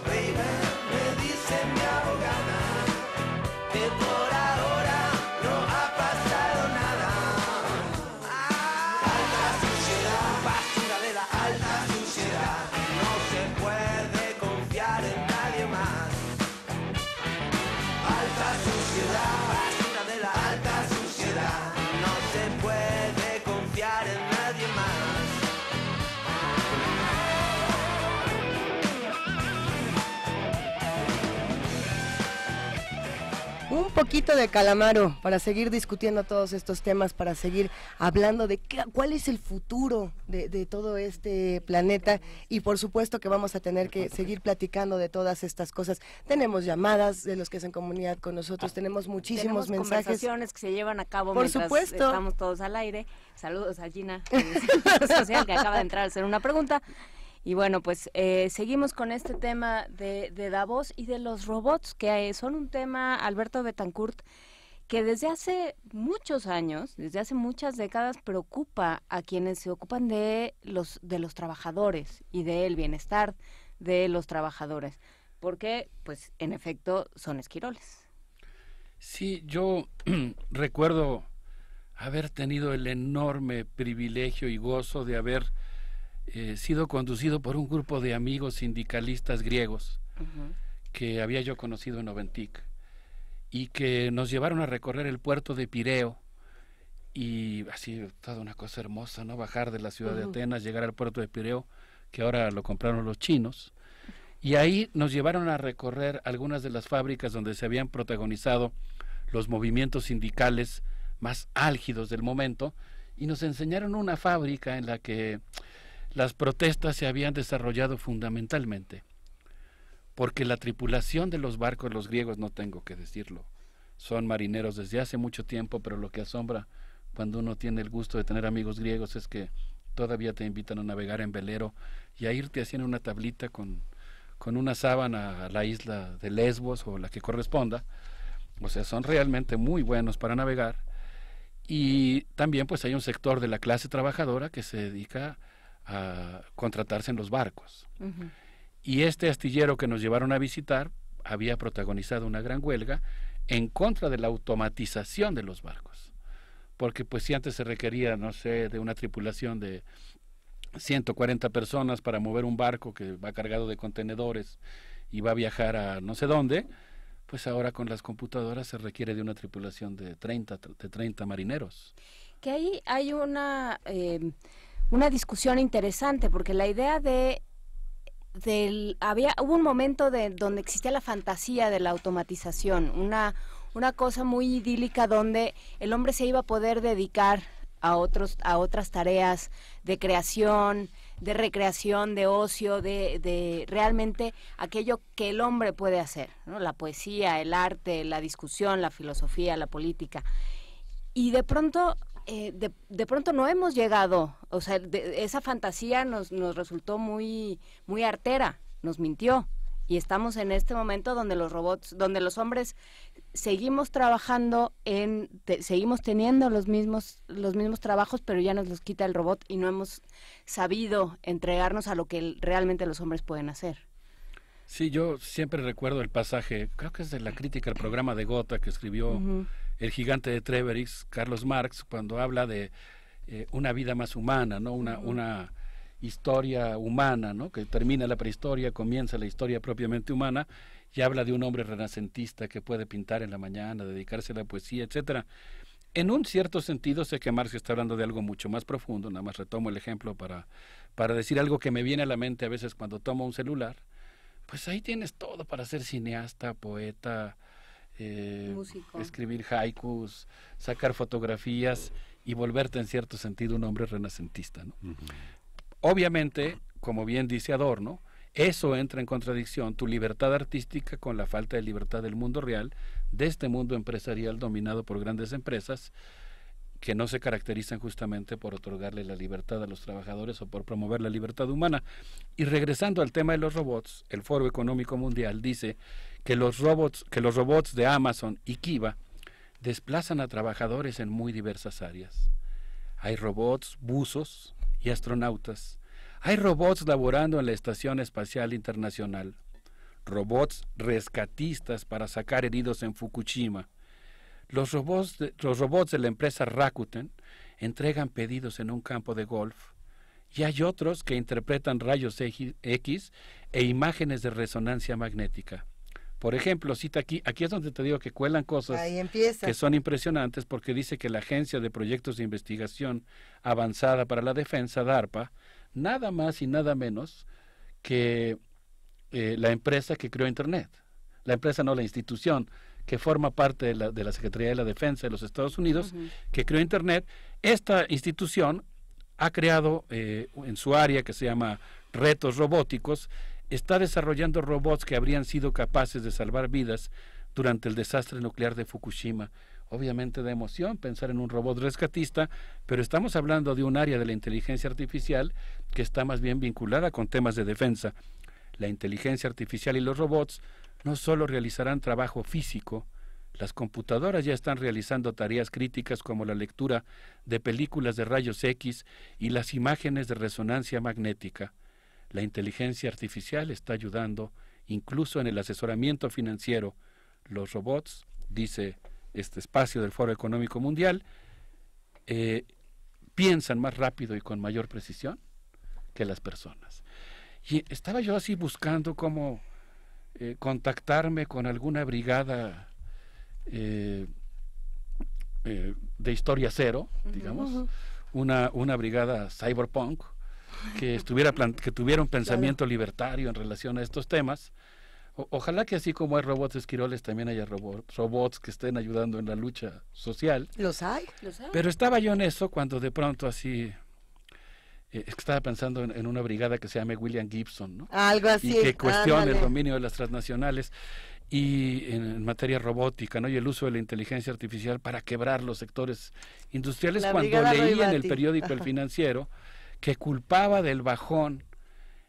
Baby, me dice mi abogada que por ahora no ha pasado nada. Alta suciedad, basura de la alta suciedad. No se puede confiar en nadie más. Alta suciedad, basura de la alta suciedad. No se puede confiar en nadie más. Un poquito de Calamaro para seguir discutiendo todos estos temas, para seguir hablando de cuál es el futuro de todo este planeta, y por supuesto que vamos a tener que seguir platicando de todas estas cosas. Tenemos llamadas de los que hacen comunidad con nosotros, tenemos muchísimos mensajes. Conversaciones que se llevan a cabo por mientras supuesto. Estamos todos al aire. Saludos a Gina social, que acaba de entrar a hacer una pregunta. Y bueno, pues seguimos con este tema de Davos y de los robots, que son un tema, Alberto Betancourt, que desde hace muchos años, desde hace muchas décadas, preocupa a quienes se ocupan de los trabajadores y del bienestar de los trabajadores, porque, pues, en efecto, son esquiroles. Sí, yo recuerdo haber tenido el enorme privilegio y gozo de haber sido conducido por un grupo de amigos sindicalistas griegos que había yo conocido en Oventic y que nos llevaron a recorrer el puerto de Pireo, y así toda una cosa hermosa, ¿no? Bajar de la ciudad de Atenas, llegar al puerto de Pireo, que ahora lo compraron los chinos, y ahí nos llevaron a recorrer algunas de las fábricas donde se habían protagonizado los movimientos sindicales más álgidos del momento, y nos enseñaron una fábrica en la que las protestas se habían desarrollado fundamentalmente porque la tripulación de los barcos, los griegos, no tengo que decirlo, son marineros desde hace mucho tiempo, pero lo que asombra cuando uno tiene el gusto de tener amigos griegos es que todavía te invitan a navegar en velero y a irte haciendo una tablita con una sábana a la isla de Lesbos o la que corresponda. O sea, son realmente muy buenos para navegar. Y también pues hay un sector de la clase trabajadora que se dedica a contratarse en los barcos. Y este astillero que nos llevaron a visitar había protagonizado una gran huelga en contra de la automatización de los barcos. Porque pues si antes se requería, no sé, de una tripulación de 140 personas para mover un barco que va cargado de contenedores y va a viajar a no sé dónde, pues ahora con las computadoras se requiere de una tripulación de 30 marineros. Que ahí hay una discusión interesante, porque la idea hubo un momento donde existía la fantasía de la automatización, una cosa muy idílica donde el hombre se iba a poder dedicar a otras tareas de creación, de recreación, de ocio, de realmente aquello que el hombre puede hacer, ¿no? La poesía, el arte, la discusión, la filosofía, la política. Y de pronto no hemos llegado, o sea, esa fantasía nos resultó muy artera, nos mintió. Y estamos en este momento donde los hombres seguimos trabajando seguimos teniendo los mismos trabajos, pero ya nos los quita el robot y no hemos sabido entregarnos a lo que realmente los hombres pueden hacer. Sí, yo siempre recuerdo el pasaje, creo que es de la crítica al programa de Gotha que escribió el gigante de Treveris, Carlos Marx, cuando habla de una vida más humana, ¿no? Una historia humana, ¿no? Que termina la prehistoria, comienza la historia propiamente humana, y habla de un hombre renacentista que puede pintar en la mañana, dedicarse a la poesía, etcétera. En un cierto sentido, sé que Marx está hablando de algo mucho más profundo, nada más retomo el ejemplo para decir algo que me viene a la mente a veces cuando tomo un celular. Pues ahí tienes todo para ser cineasta, poeta, escribir haikus, sacar fotografías y volverte en cierto sentido un hombre renacentista, ¿no? Obviamente, como bien dice Adorno, eso entra en contradicción, tu libertad artística, con la falta de libertad del mundo real, de este mundo empresarial dominado por grandes empresas que no se caracterizan justamente por otorgarle la libertad a los trabajadores o por promover la libertad humana. Y regresando al tema de los robots, el Foro Económico Mundial dice que los robots de Amazon y Kiva desplazan a trabajadores en muy diversas áreas. Hay robots buzos y astronautas. Hay robots laborando en la Estación Espacial Internacional, robots rescatistas para sacar heridos en Fukushima. Los robots de la empresa Rakuten entregan pedidos en un campo de golf, y hay otros que interpretan rayos X e imágenes de resonancia magnética. Por ejemplo, cita aquí es donde te digo que cuelan cosas que son impresionantes, porque dice que la Agencia de Proyectos de Investigación Avanzada para la Defensa, DARPA, nada más y nada menos que la empresa que creó Internet. La empresa, no, la institución que forma parte de la Secretaría de la Defensa de los Estados Unidos, que creó Internet. Esta institución ha creado en su área, que se llama Retos Robóticos, está desarrollando robots que habrían sido capaces de salvar vidas durante el desastre nuclear de Fukushima. Obviamente da emoción pensar en un robot rescatista, pero estamos hablando de un área de la inteligencia artificial que está más bien vinculada con temas de defensa. La inteligencia artificial y los robots no solo realizarán trabajo físico, las computadoras ya están realizando tareas críticas como la lectura de películas de rayos X y las imágenes de resonancia magnética. La inteligencia artificial está ayudando incluso en el asesoramiento financiero. Los robots, dice este espacio del Foro Económico Mundial, piensan más rápido y con mayor precisión que las personas. Y estaba yo así buscando cómo contactarme con alguna brigada de historia cero, digamos, una brigada cyberpunk que tuviera un pensamiento libertario en relación a estos temas. Ojalá que así como hay robots esquiroles, también haya robots que estén ayudando en la lucha social. Los hay. Pero estaba yo en eso cuando de pronto así estaba pensando en una brigada que se llame William Gibson, ¿no? Algo así. Y que cuestione el dominio de las transnacionales y en materia robótica, ¿no? Y el uso de la inteligencia artificial para quebrar los sectores industriales. Cuando leí en el periódico El Financiero que culpaba del bajón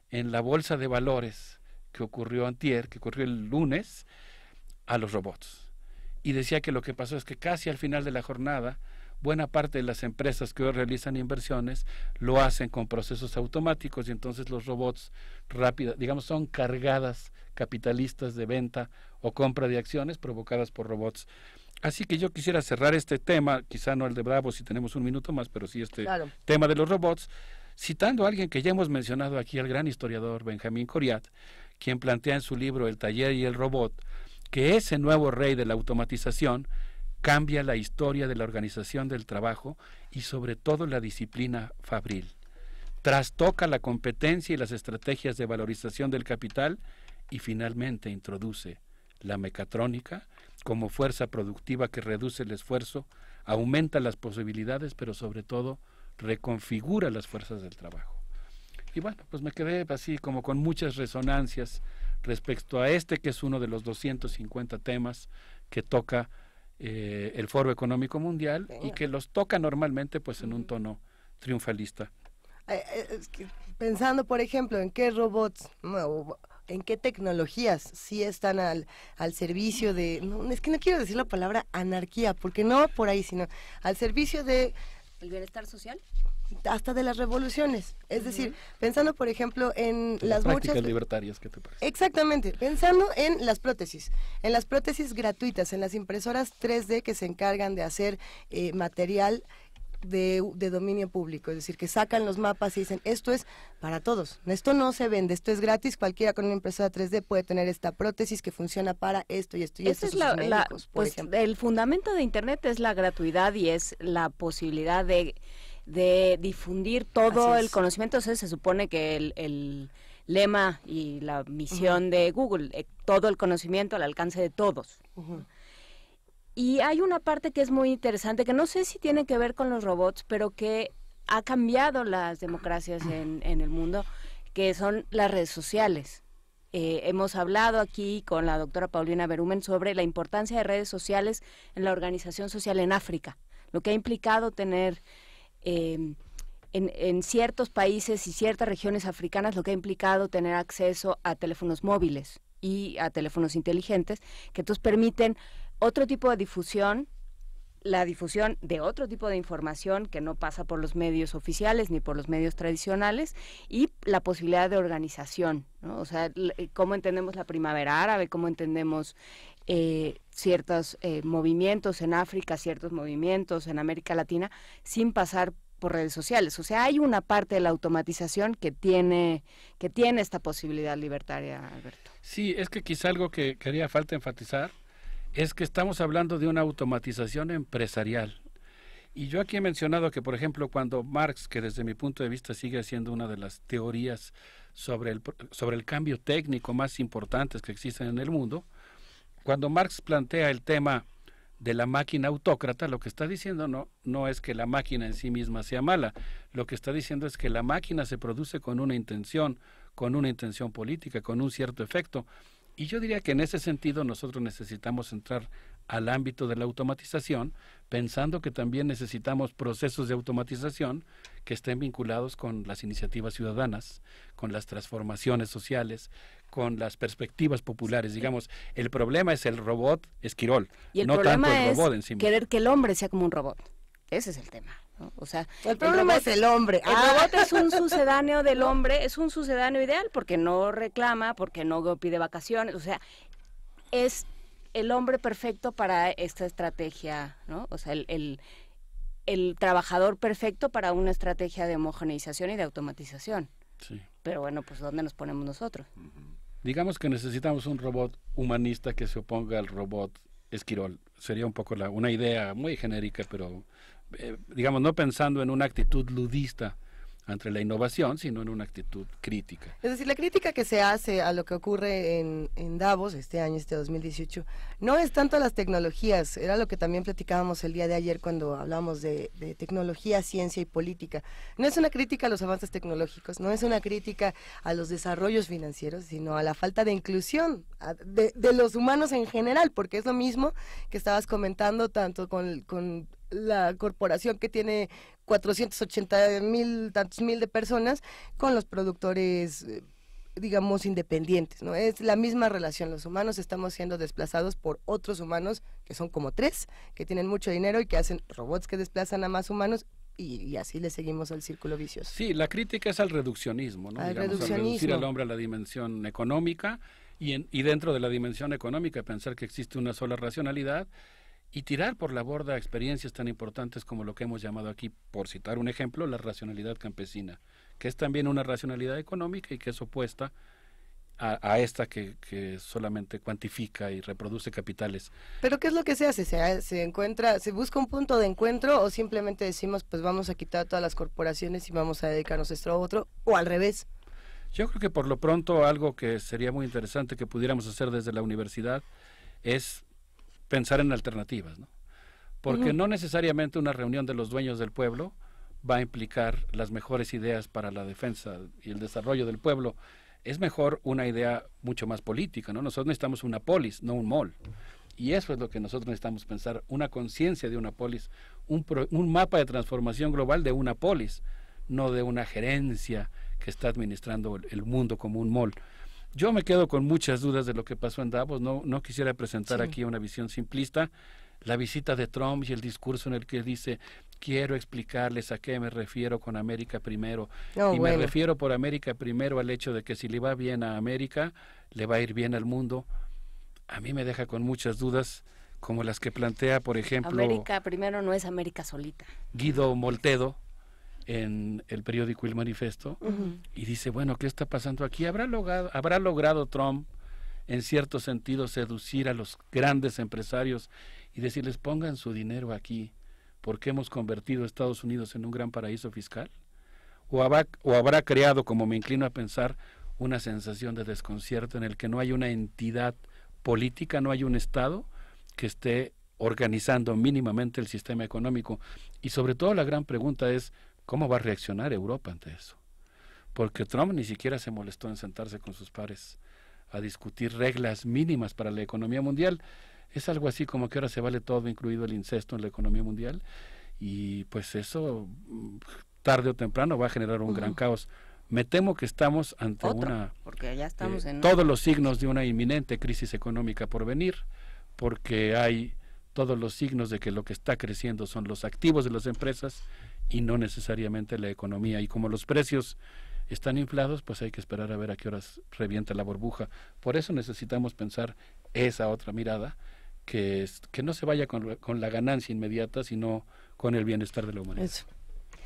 en la bolsa de valores que ocurrió antier, que ocurrió el lunes, a los robots. Y decía que lo que pasó es que casi al final de la jornada, buena parte de las empresas que hoy realizan inversiones lo hacen con procesos automáticos y entonces los robots rápidos, digamos, son cargadas capitalistas de venta o compra de acciones provocadas por robots. Así que yo quisiera cerrar este tema, quizá no el de Bravo si tenemos un minuto más, pero sí tema de los robots, citando a alguien que ya hemos mencionado aquí, al gran historiador Benjamín Coriat, quien plantea en su libro El taller y el robot, que ese nuevo rey de la automatización cambia la historia de la organización del trabajo y sobre todo la disciplina fabril. Trastoca la competencia y las estrategias de valorización del capital y finalmente introduce la mecatrónica como fuerza productiva que reduce el esfuerzo, aumenta las posibilidades, pero sobre todo reconfigura las fuerzas del trabajo. Y bueno, pues me quedé así como con muchas resonancias respecto a este que es uno de los 250 temas que toca el Foro Económico Mundial y que los toca normalmente pues en un tono triunfalista. Pensando, por ejemplo, en qué robots, en qué tecnologías sí están al servicio de, no, es que no quiero decir la palabra anarquía, porque no por ahí, sino al servicio de... ¿El bienestar social? Hasta de las revoluciones, es decir, pensando por ejemplo en las prácticas libertarias, ¿qué te parece? Exactamente, pensando en las prótesis gratuitas, en las impresoras 3D que se encargan de hacer material de dominio público, es decir, que sacan los mapas y dicen, esto es para todos, esto no se vende, esto es gratis, cualquiera con una impresora 3D puede tener esta prótesis que funciona para esto y esto y esto. Es pues el fundamento de Internet es la gratuidad y es la posibilidad de difundir todo el conocimiento. O sea, se supone que el lema y la misión de Google, todo el conocimiento al alcance de todos. Y hay una parte que es muy interesante, que no sé si tiene que ver con los robots, pero que ha cambiado las democracias en el mundo, que son las redes sociales. Hemos hablado aquí con la doctora Paulina Berumen sobre la importancia de redes sociales en la organización social en África, lo que ha implicado tener en ciertos países y ciertas regiones africanas, lo que ha implicado tener acceso a teléfonos móviles y a teléfonos inteligentes, que entonces permiten otro tipo de difusión, la difusión de otro tipo de información que no pasa por los medios oficiales ni por los medios tradicionales, y la posibilidad de organización, ¿no? O sea, cómo entendemos la primavera árabe, cómo entendemos ciertos movimientos en África, ciertos movimientos en América Latina, sin pasar por redes sociales. O sea, hay una parte de la automatización que tiene esta posibilidad libertaria, Alberto. Sí, es que quizá algo que haría falta enfatizar es que estamos hablando de una automatización empresarial. Y yo aquí he mencionado que, por ejemplo, cuando Marx, que desde mi punto de vista sigue siendo una de las teorías sobre el cambio técnico más importantes que existen en el mundo, cuando Marx plantea el tema de la máquina autócrata, lo que está diciendo no es que la máquina en sí misma sea mala, lo que está diciendo es que la máquina se produce con una intención política, con un cierto efecto. Y yo diría que en ese sentido nosotros necesitamos entrar al ámbito de la automatización, pensando que también necesitamos procesos de automatización que estén vinculados con las iniciativas ciudadanas, con las transformaciones sociales, con las perspectivas populares. Digamos, el problema es el robot Esquirol, y no tanto el robot en sí mismo. Querer que el hombre sea como un robot. Ese es el tema, ¿no? O sea, el problema es el hombre. El robot es un sucedáneo del hombre, es un sucedáneo ideal porque no reclama, porque no pide vacaciones, o sea, es el hombre perfecto para esta estrategia, ¿no? O sea, el trabajador perfecto para una estrategia de homogeneización y de automatización. Sí. Pero bueno, pues ¿dónde nos ponemos nosotros? Digamos que necesitamos un robot humanista que se oponga al robot Esquirol. Sería un poco una idea muy genérica, pero digamos, no pensando en una actitud ludista ante la innovación, sino en una actitud crítica. Es decir, la crítica que se hace a lo que ocurre en Davos este año, 2018, no es tanto a las tecnologías, era lo que también platicábamos el día de ayer cuando hablábamos de tecnología, ciencia y política. No es una crítica a los avances tecnológicos, no es una crítica a los desarrollos financieros, sino a la falta de inclusión de los humanos en general, porque es lo mismo que estabas comentando tanto con la corporación que tiene 480,000, tantos mil de personas, con los productores, digamos, independientes, ¿no? Es la misma relación. Los humanos estamos siendo desplazados por otros humanos, que son como 3, que tienen mucho dinero y que hacen robots que desplazan a más humanos, y así le seguimos al círculo vicioso. Sí, la crítica es al reduccionismo, ¿no? Al reducir al hombre a la dimensión económica, y dentro de la dimensión económica pensar que existe una sola racionalidad, y tirar por la borda experiencias tan importantes como lo que hemos llamado aquí, por citar un ejemplo, la racionalidad campesina, que es también una racionalidad económica y que es opuesta a esta que solamente cuantifica y reproduce capitales. ¿Pero qué es lo que se hace? ¿Se busca un punto de encuentro o simplemente decimos, pues vamos a quitar todas las corporaciones y vamos a dedicarnos a esto a otro, o al revés? Yo creo que por lo pronto algo que sería muy interesante que pudiéramos hacer desde la universidad es pensar en alternativas, ¿no? Porque no necesariamente una reunión de los dueños del pueblo va a implicar las mejores ideas para la defensa y el desarrollo del pueblo. Es mejor una idea mucho más política, ¿no? Nosotros necesitamos una polis, no un mall. Y eso es lo que nosotros necesitamos pensar, una conciencia de una polis, un mapa de transformación global de una polis, no de una gerencia que está administrando el mundo como un mall. Yo me quedo con muchas dudas de lo que pasó en Davos, no quisiera presentar aquí una visión simplista. La visita de Trump y el discurso en el que dice, quiero explicarles a qué me refiero con América primero. Me refiero por América primero al hecho de que si le va bien a América, le va a ir bien al mundo. A mí me deja con muchas dudas, como las que plantea, por ejemplo, América primero no es América solita. Guido Moltedo, en el periódico El Manifiesto, y dice, bueno, ¿qué está pasando aquí? ¿Habrá logrado Trump, en cierto sentido, seducir a los grandes empresarios y decirles, pongan su dinero aquí, porque hemos convertido a Estados Unidos en un gran paraíso fiscal? ¿O habrá creado, como me inclino a pensar, una sensación de desconcierto en el que no hay una entidad política, no hay un Estado que esté organizando mínimamente el sistema económico? Y sobre todo la gran pregunta es, ¿cómo va a reaccionar Europa ante eso? Porque Trump ni siquiera se molestó en sentarse con sus pares a discutir reglas mínimas para la economía mundial. Es algo así como que ahora se vale todo, incluido el incesto en la economía mundial, y pues eso tarde o temprano va a generar un gran caos. Me temo que estamos ante porque ya estamos en todos los signos de una inminente crisis económica por venir, porque hay todos los signos de que lo que está creciendo son los activos de las empresas y no necesariamente la economía, y como los precios están inflados, pues hay que esperar a ver a qué horas revienta la burbuja. Por eso necesitamos pensar esa otra mirada, que no se vaya con la ganancia inmediata, sino con el bienestar de la humanidad. Eso.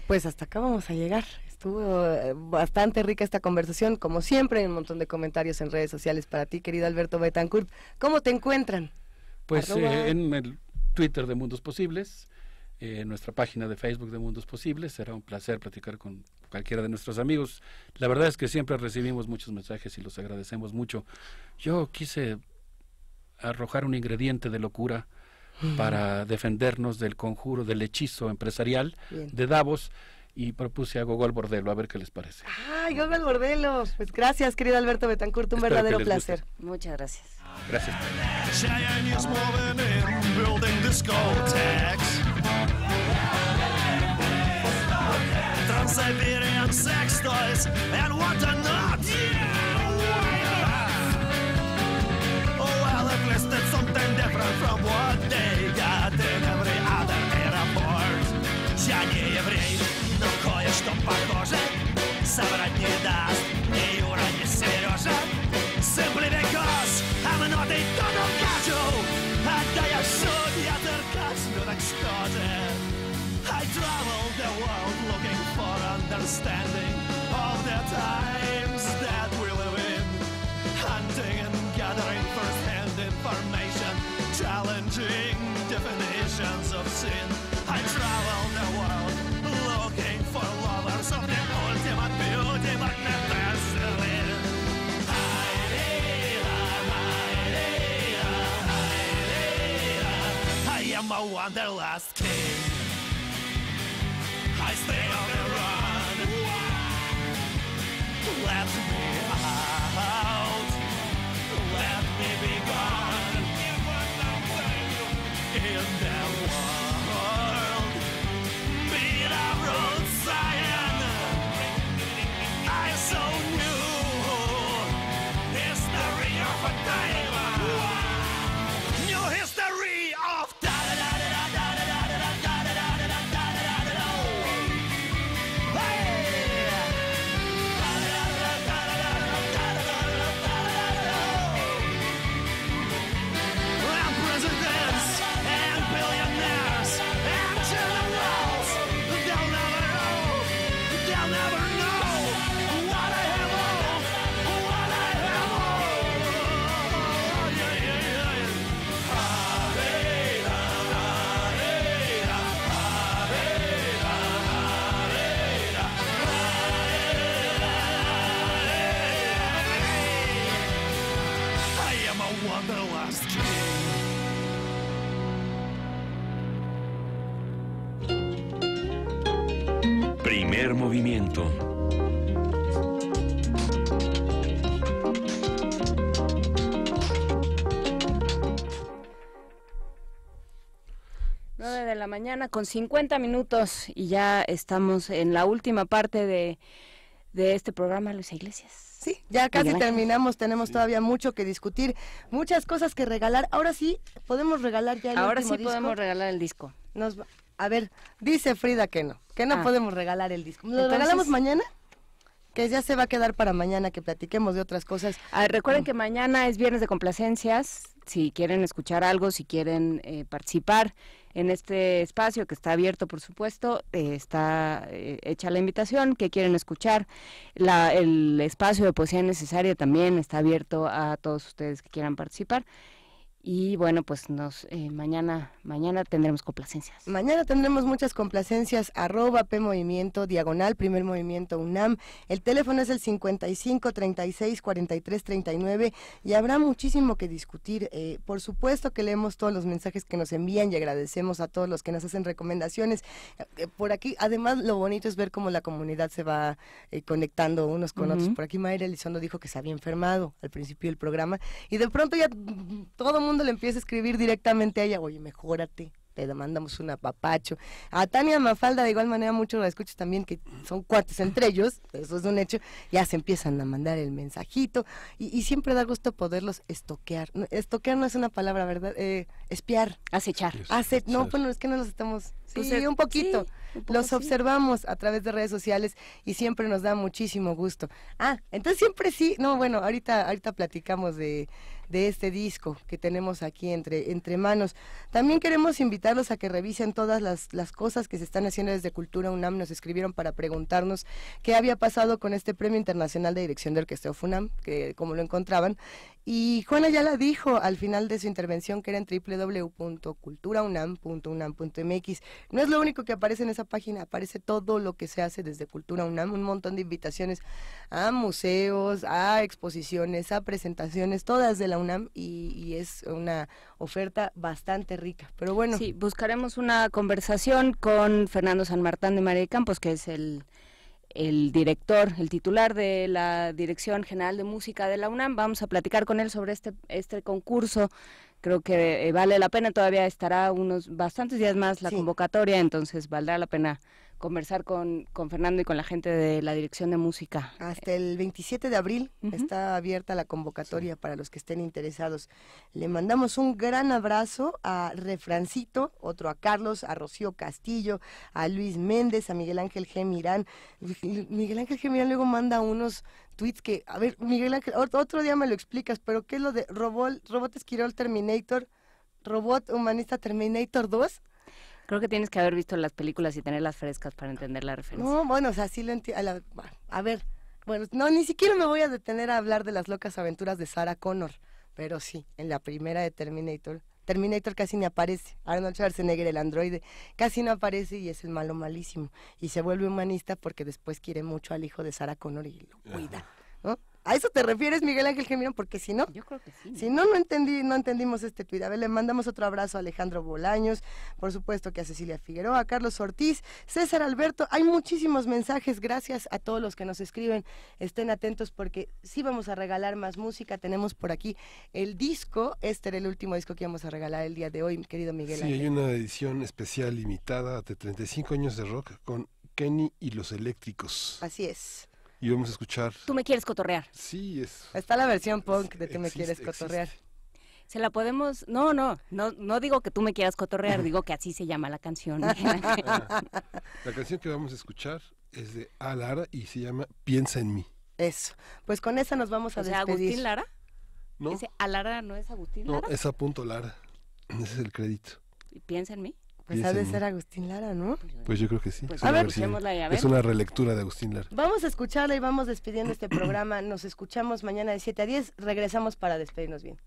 Pues hasta acá vamos a llegar. Estuvo bastante rica esta conversación, como siempre, hay un montón de comentarios en redes sociales para ti, querido Alberto Betancourt. ¿Cómo te encuentran? Pues en el Twitter de Mundos Posibles, nuestra página de Facebook de Mundos Posibles. Será un placer platicar con cualquiera de nuestros amigos. La verdad es que siempre recibimos muchos mensajes y los agradecemos mucho. Yo quise arrojar un ingrediente de locura para defendernos del conjuro, del hechizo empresarial de Davos, y propuse a Gogol Bordello, a ver qué les parece. ¡Ay, Gogol Bordello! Pues gracias, querido Alberto Betancourt, un verdadero placer. Guste. Muchas gracias. Gracias. Trans-Siberian sex toys and whatnot. Oh, well, at least it's something different from what they got in every other airport. Я не еврей, но кое-что похоже соврать не даст ни Юра, ни Сережа. Simply because I'm not a tunnel casual. Да я судья Деркач, ну так что же? I travel the world looking for understanding of the times that we live in, hunting and gathering first-hand information, challenging definitions of sin. I travel the world looking for lovers of the ultimate beauty, but never silly. I am a wanderlust king. I stay on the run. Let me out. Let me be gone. In the world Primer movimiento. De la mañana con 50 minutos y ya estamos en la última parte de este programa, Luisa Iglesias. Sí, ya casi terminamos, tenemos todavía mucho que discutir, muchas cosas que regalar. Ahora sí, podemos regalar ya el Ahora último sí disco. podemos regalar el disco. A ver, dice Frida que no podemos regalar el disco. ¿Lo regalamos mañana? Que ya se va a quedar para mañana, que platiquemos de otras cosas. Recuerden que mañana es viernes de complacencias. Si quieren escuchar algo, si quieren participar en este espacio que está abierto, por supuesto, está hecha la invitación. Que quieren escuchar, el espacio de poesía necesaria también está abierto a todos ustedes que quieran participar. Y bueno, pues mañana tendremos complacencias. Mañana tendremos muchas complacencias, @PMovimiento, /Primer Movimiento UNAM. El teléfono es el 55 36 43 39 y habrá muchísimo que discutir. Por supuesto que leemos todos los mensajes que nos envían y agradecemos a todos los que nos hacen recomendaciones. Por aquí, además, lo bonito es ver cómo la comunidad se va conectando unos con otros. Por aquí Mayra Elizondo dijo que se había enfermado al principio del programa y de pronto ya todo el mundo le empieza a escribir directamente a ella, oye, mejórate, te mandamos un apapacho. A Tania Mafalda, de igual manera, muchos lo escuchas también, que son cuates entre ellos, eso es un hecho, ya se empiezan a mandar el mensajito, y siempre da gusto poderlos estoquear. Estoquear no es una palabra, ¿verdad? Espiar. Acechar. No, bueno, es que no los estamos... Pues sí, un poquito. Sí, un poco los sí. Observamos a través de redes sociales y siempre nos da muchísimo gusto. Entonces siempre sí, no, bueno, ahorita platicamos de este disco que tenemos aquí entre manos. También queremos invitarlos a que revisen todas las cosas que se están haciendo desde Cultura UNAM. Nos escribieron para preguntarnos qué había pasado con este Premio Internacional de Dirección de Orquesta UNAM, que cómo lo encontraban. Y Juana ya la dijo al final de su intervención, que era en www.culturaunam.unam.mx. No es lo único que aparece en esa página, aparece todo lo que se hace desde Cultura UNAM, un montón de invitaciones a museos, a exposiciones, a presentaciones, todas de la UNAM, y es una oferta bastante rica. Pero bueno. Sí, buscaremos una conversación con Fernando San Martín de María de Campos, que es el director, el titular de la Dirección General de Música de la UNAM. Vamos a platicar con él sobre este concurso. Creo que vale la pena, todavía estará bastantes días más la convocatoria, entonces valdrá la pena conversar con Fernando y con la gente de la Dirección de Música. Hasta el 27 de abril está abierta la convocatoria para los que estén interesados. Le mandamos un gran abrazo a Refrancito, otro a Carlos, a Rocío Castillo, a Luis Méndez, a Miguel Ángel G. Mirán. Miguel Ángel G. Mirán luego manda unos tweets que, a ver, Miguel Ángel, otro día me lo explicas, pero ¿qué es lo de Robot Esquirol Terminator, Robot Humanista Terminator 2? Creo que tienes que haber visto las películas y tenerlas frescas para entender la referencia. No, bueno, o sea, sí lo entiendo. A ver, bueno, no, ni siquiera me voy a detener a hablar de las locas aventuras de Sarah Connor, pero sí, en la primera de Terminator casi ni aparece. Arnold Schwarzenegger, el androide, casi no aparece y es el malo malísimo. Y se vuelve humanista porque después quiere mucho al hijo de Sarah Connor y lo cuida, ¿no? ¿A eso te refieres, Miguel Ángel Gemirón? Porque si no... Yo creo que sí. Si no entendimos este tuit. A ver, le mandamos otro abrazo a Alejandro Bolaños, por supuesto que a Cecilia Figueroa, a Carlos Ortiz, César Alberto. Hay muchísimos mensajes, gracias a todos los que nos escriben. Estén atentos porque sí vamos a regalar más música. Tenemos por aquí el disco, este era el último disco que íbamos a regalar el día de hoy, querido Miguel Ángel. Sí, hay una edición especial limitada de 35 años de rock con Kenny y los Eléctricos. Así es. Y vamos a escuchar... Tú me quieres cotorrear. Sí, es... Está la versión punk de Tú me quieres cotorrear. Se la podemos... No digo que tú me quieras cotorrear, digo que así se llama la canción. La canción que vamos a escuchar es de A. Lara y se llama Piensa en mí. Eso. Pues con esa nos vamos a despedir. ¿Agustín Lara? ¿No? ¿Ese A. Lara no es Agustín Lara? No, es A. Lara. Ese es el crédito. ¿Piensa en mí? Pues ha de ser Agustín Lara, ¿no? Pues yo creo que sí. Pues a ver, es una relectura de Agustín Lara. Vamos a escucharla y vamos despidiendo este programa. Nos escuchamos mañana de 7 a 10. Regresamos para despedirnos bien.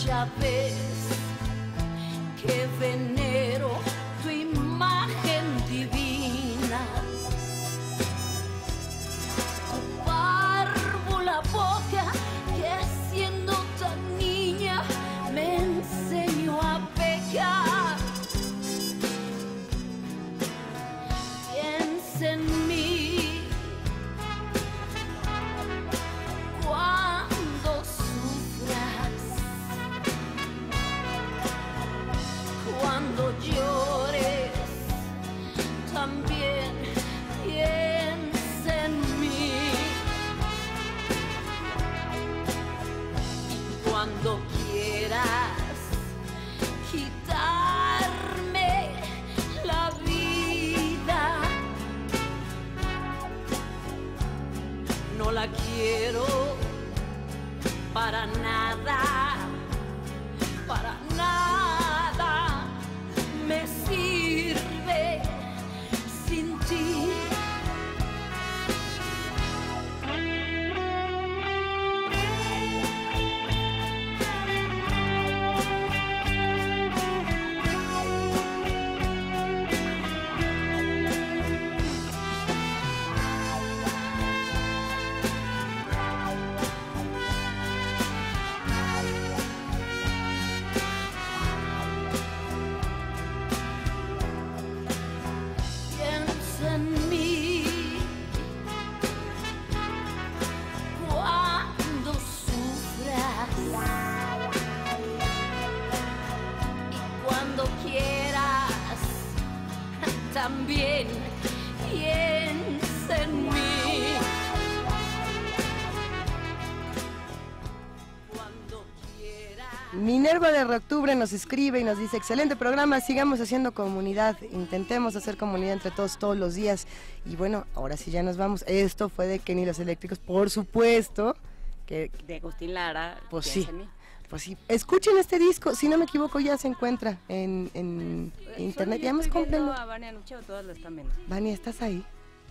ya ves que venero tu imagen divina, tu párvula boca que siendo tan niña me enseñó a pecar. Piensa en mí cuando sufras, cuando llores, también piensa en mí. Y cuando quieras quitarme la vida, no la quiero para nada, para nada me sirve sin ti. Piensa en mí cuando sufras y cuando quieras también piensa en mí. Cuando quieras. Minerva de Octubre nos escribe y nos dice: excelente programa, sigamos haciendo comunidad, intentemos hacer comunidad entre todos los días. Y bueno, ahora sí ya nos vamos. Esto fue de Kenny Los Eléctricos, por supuesto. Que, De Agustín Lara. pues Piensa sí, en mí. pues sí. Escuchen este disco, si no me equivoco ya se encuentra en internet. Ya hemos ¿Estoy viendo comprado. a Vania Nuche o todos lo están viendo? Vania, ¿estás ahí?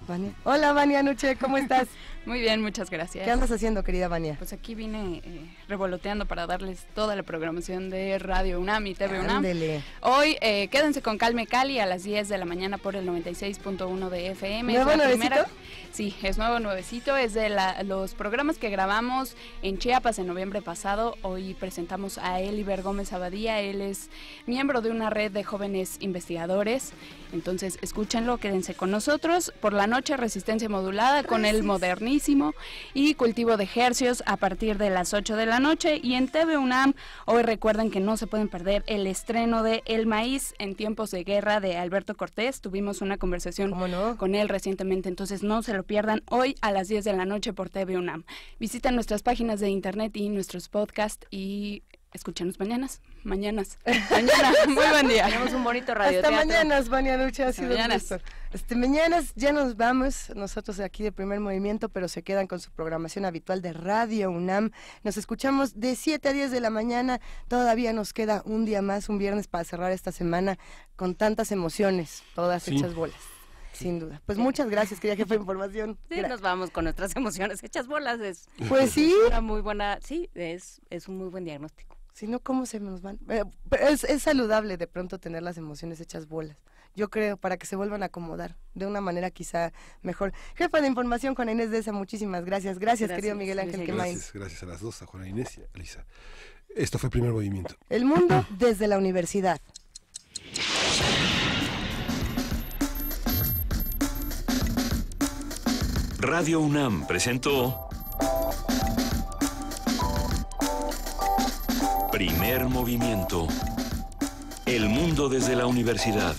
Vania. Hola Vania Nuche, ¿cómo estás? Muy bien, muchas gracias. ¿Qué andas haciendo, querida Vania? Pues aquí vine revoloteando para darles toda la programación de Radio UNAM y TV UNAM. Ándele. Hoy quédense con Calme Cali a las 10 de la mañana por el 96.1 de FM. ¿Nuevo Es la nuevecito? primera- Sí, es nuevo nuevecito, es de los programas que grabamos en Chiapas en noviembre pasado. Hoy presentamos a Eliber Gómez Abadía, él es miembro de una red de jóvenes investigadores, entonces escúchenlo, quédense con nosotros. Por la noche, Resistencia Modulada con el Modernísimo y Cultivo de Hercios a partir de las 8 de la noche. Y en TV UNAM, hoy recuerden que no se pueden perder el estreno de El Maíz en tiempos de guerra de Alberto Cortés. Tuvimos una conversación con él recientemente, entonces no se lo pierdan hoy a las 10 de la noche por TV UNAM. Visiten nuestras páginas de internet y nuestros podcasts y escúchenos mañana. Mañana. Muy buen día. Tenemos un bonito radioteatro. Hasta mañana, Vania Nuche, ha Hasta sido un mañanas. gusto. Mañanas ya nos vamos, nosotros de aquí de Primer Movimiento, pero se quedan con su programación habitual de Radio UNAM. Nos escuchamos de 7 a 10 de la mañana. Todavía nos queda un día más, un viernes para cerrar esta semana con tantas emociones, todas hechas bolas. Sin duda. Pues muchas gracias, querida jefa de información. Sí, nos vamos con nuestras emociones hechas bolas. Pues sí. Una muy buena, sí, es un muy buen diagnóstico. Si no, ¿cómo se nos van? Pero es saludable de pronto tener las emociones hechas bolas. Yo creo, para que se vuelvan a acomodar de una manera quizá mejor. Jefa de información, Juana Inés de esa, muchísimas gracias. Gracias, querido Miguel Ángel Quemain. Gracias a las dos, a Juana Inés y a Elisa. Esto fue Primer Movimiento. El mundo desde la universidad. Radio UNAM presentó Primer Movimiento. El mundo desde la universidad.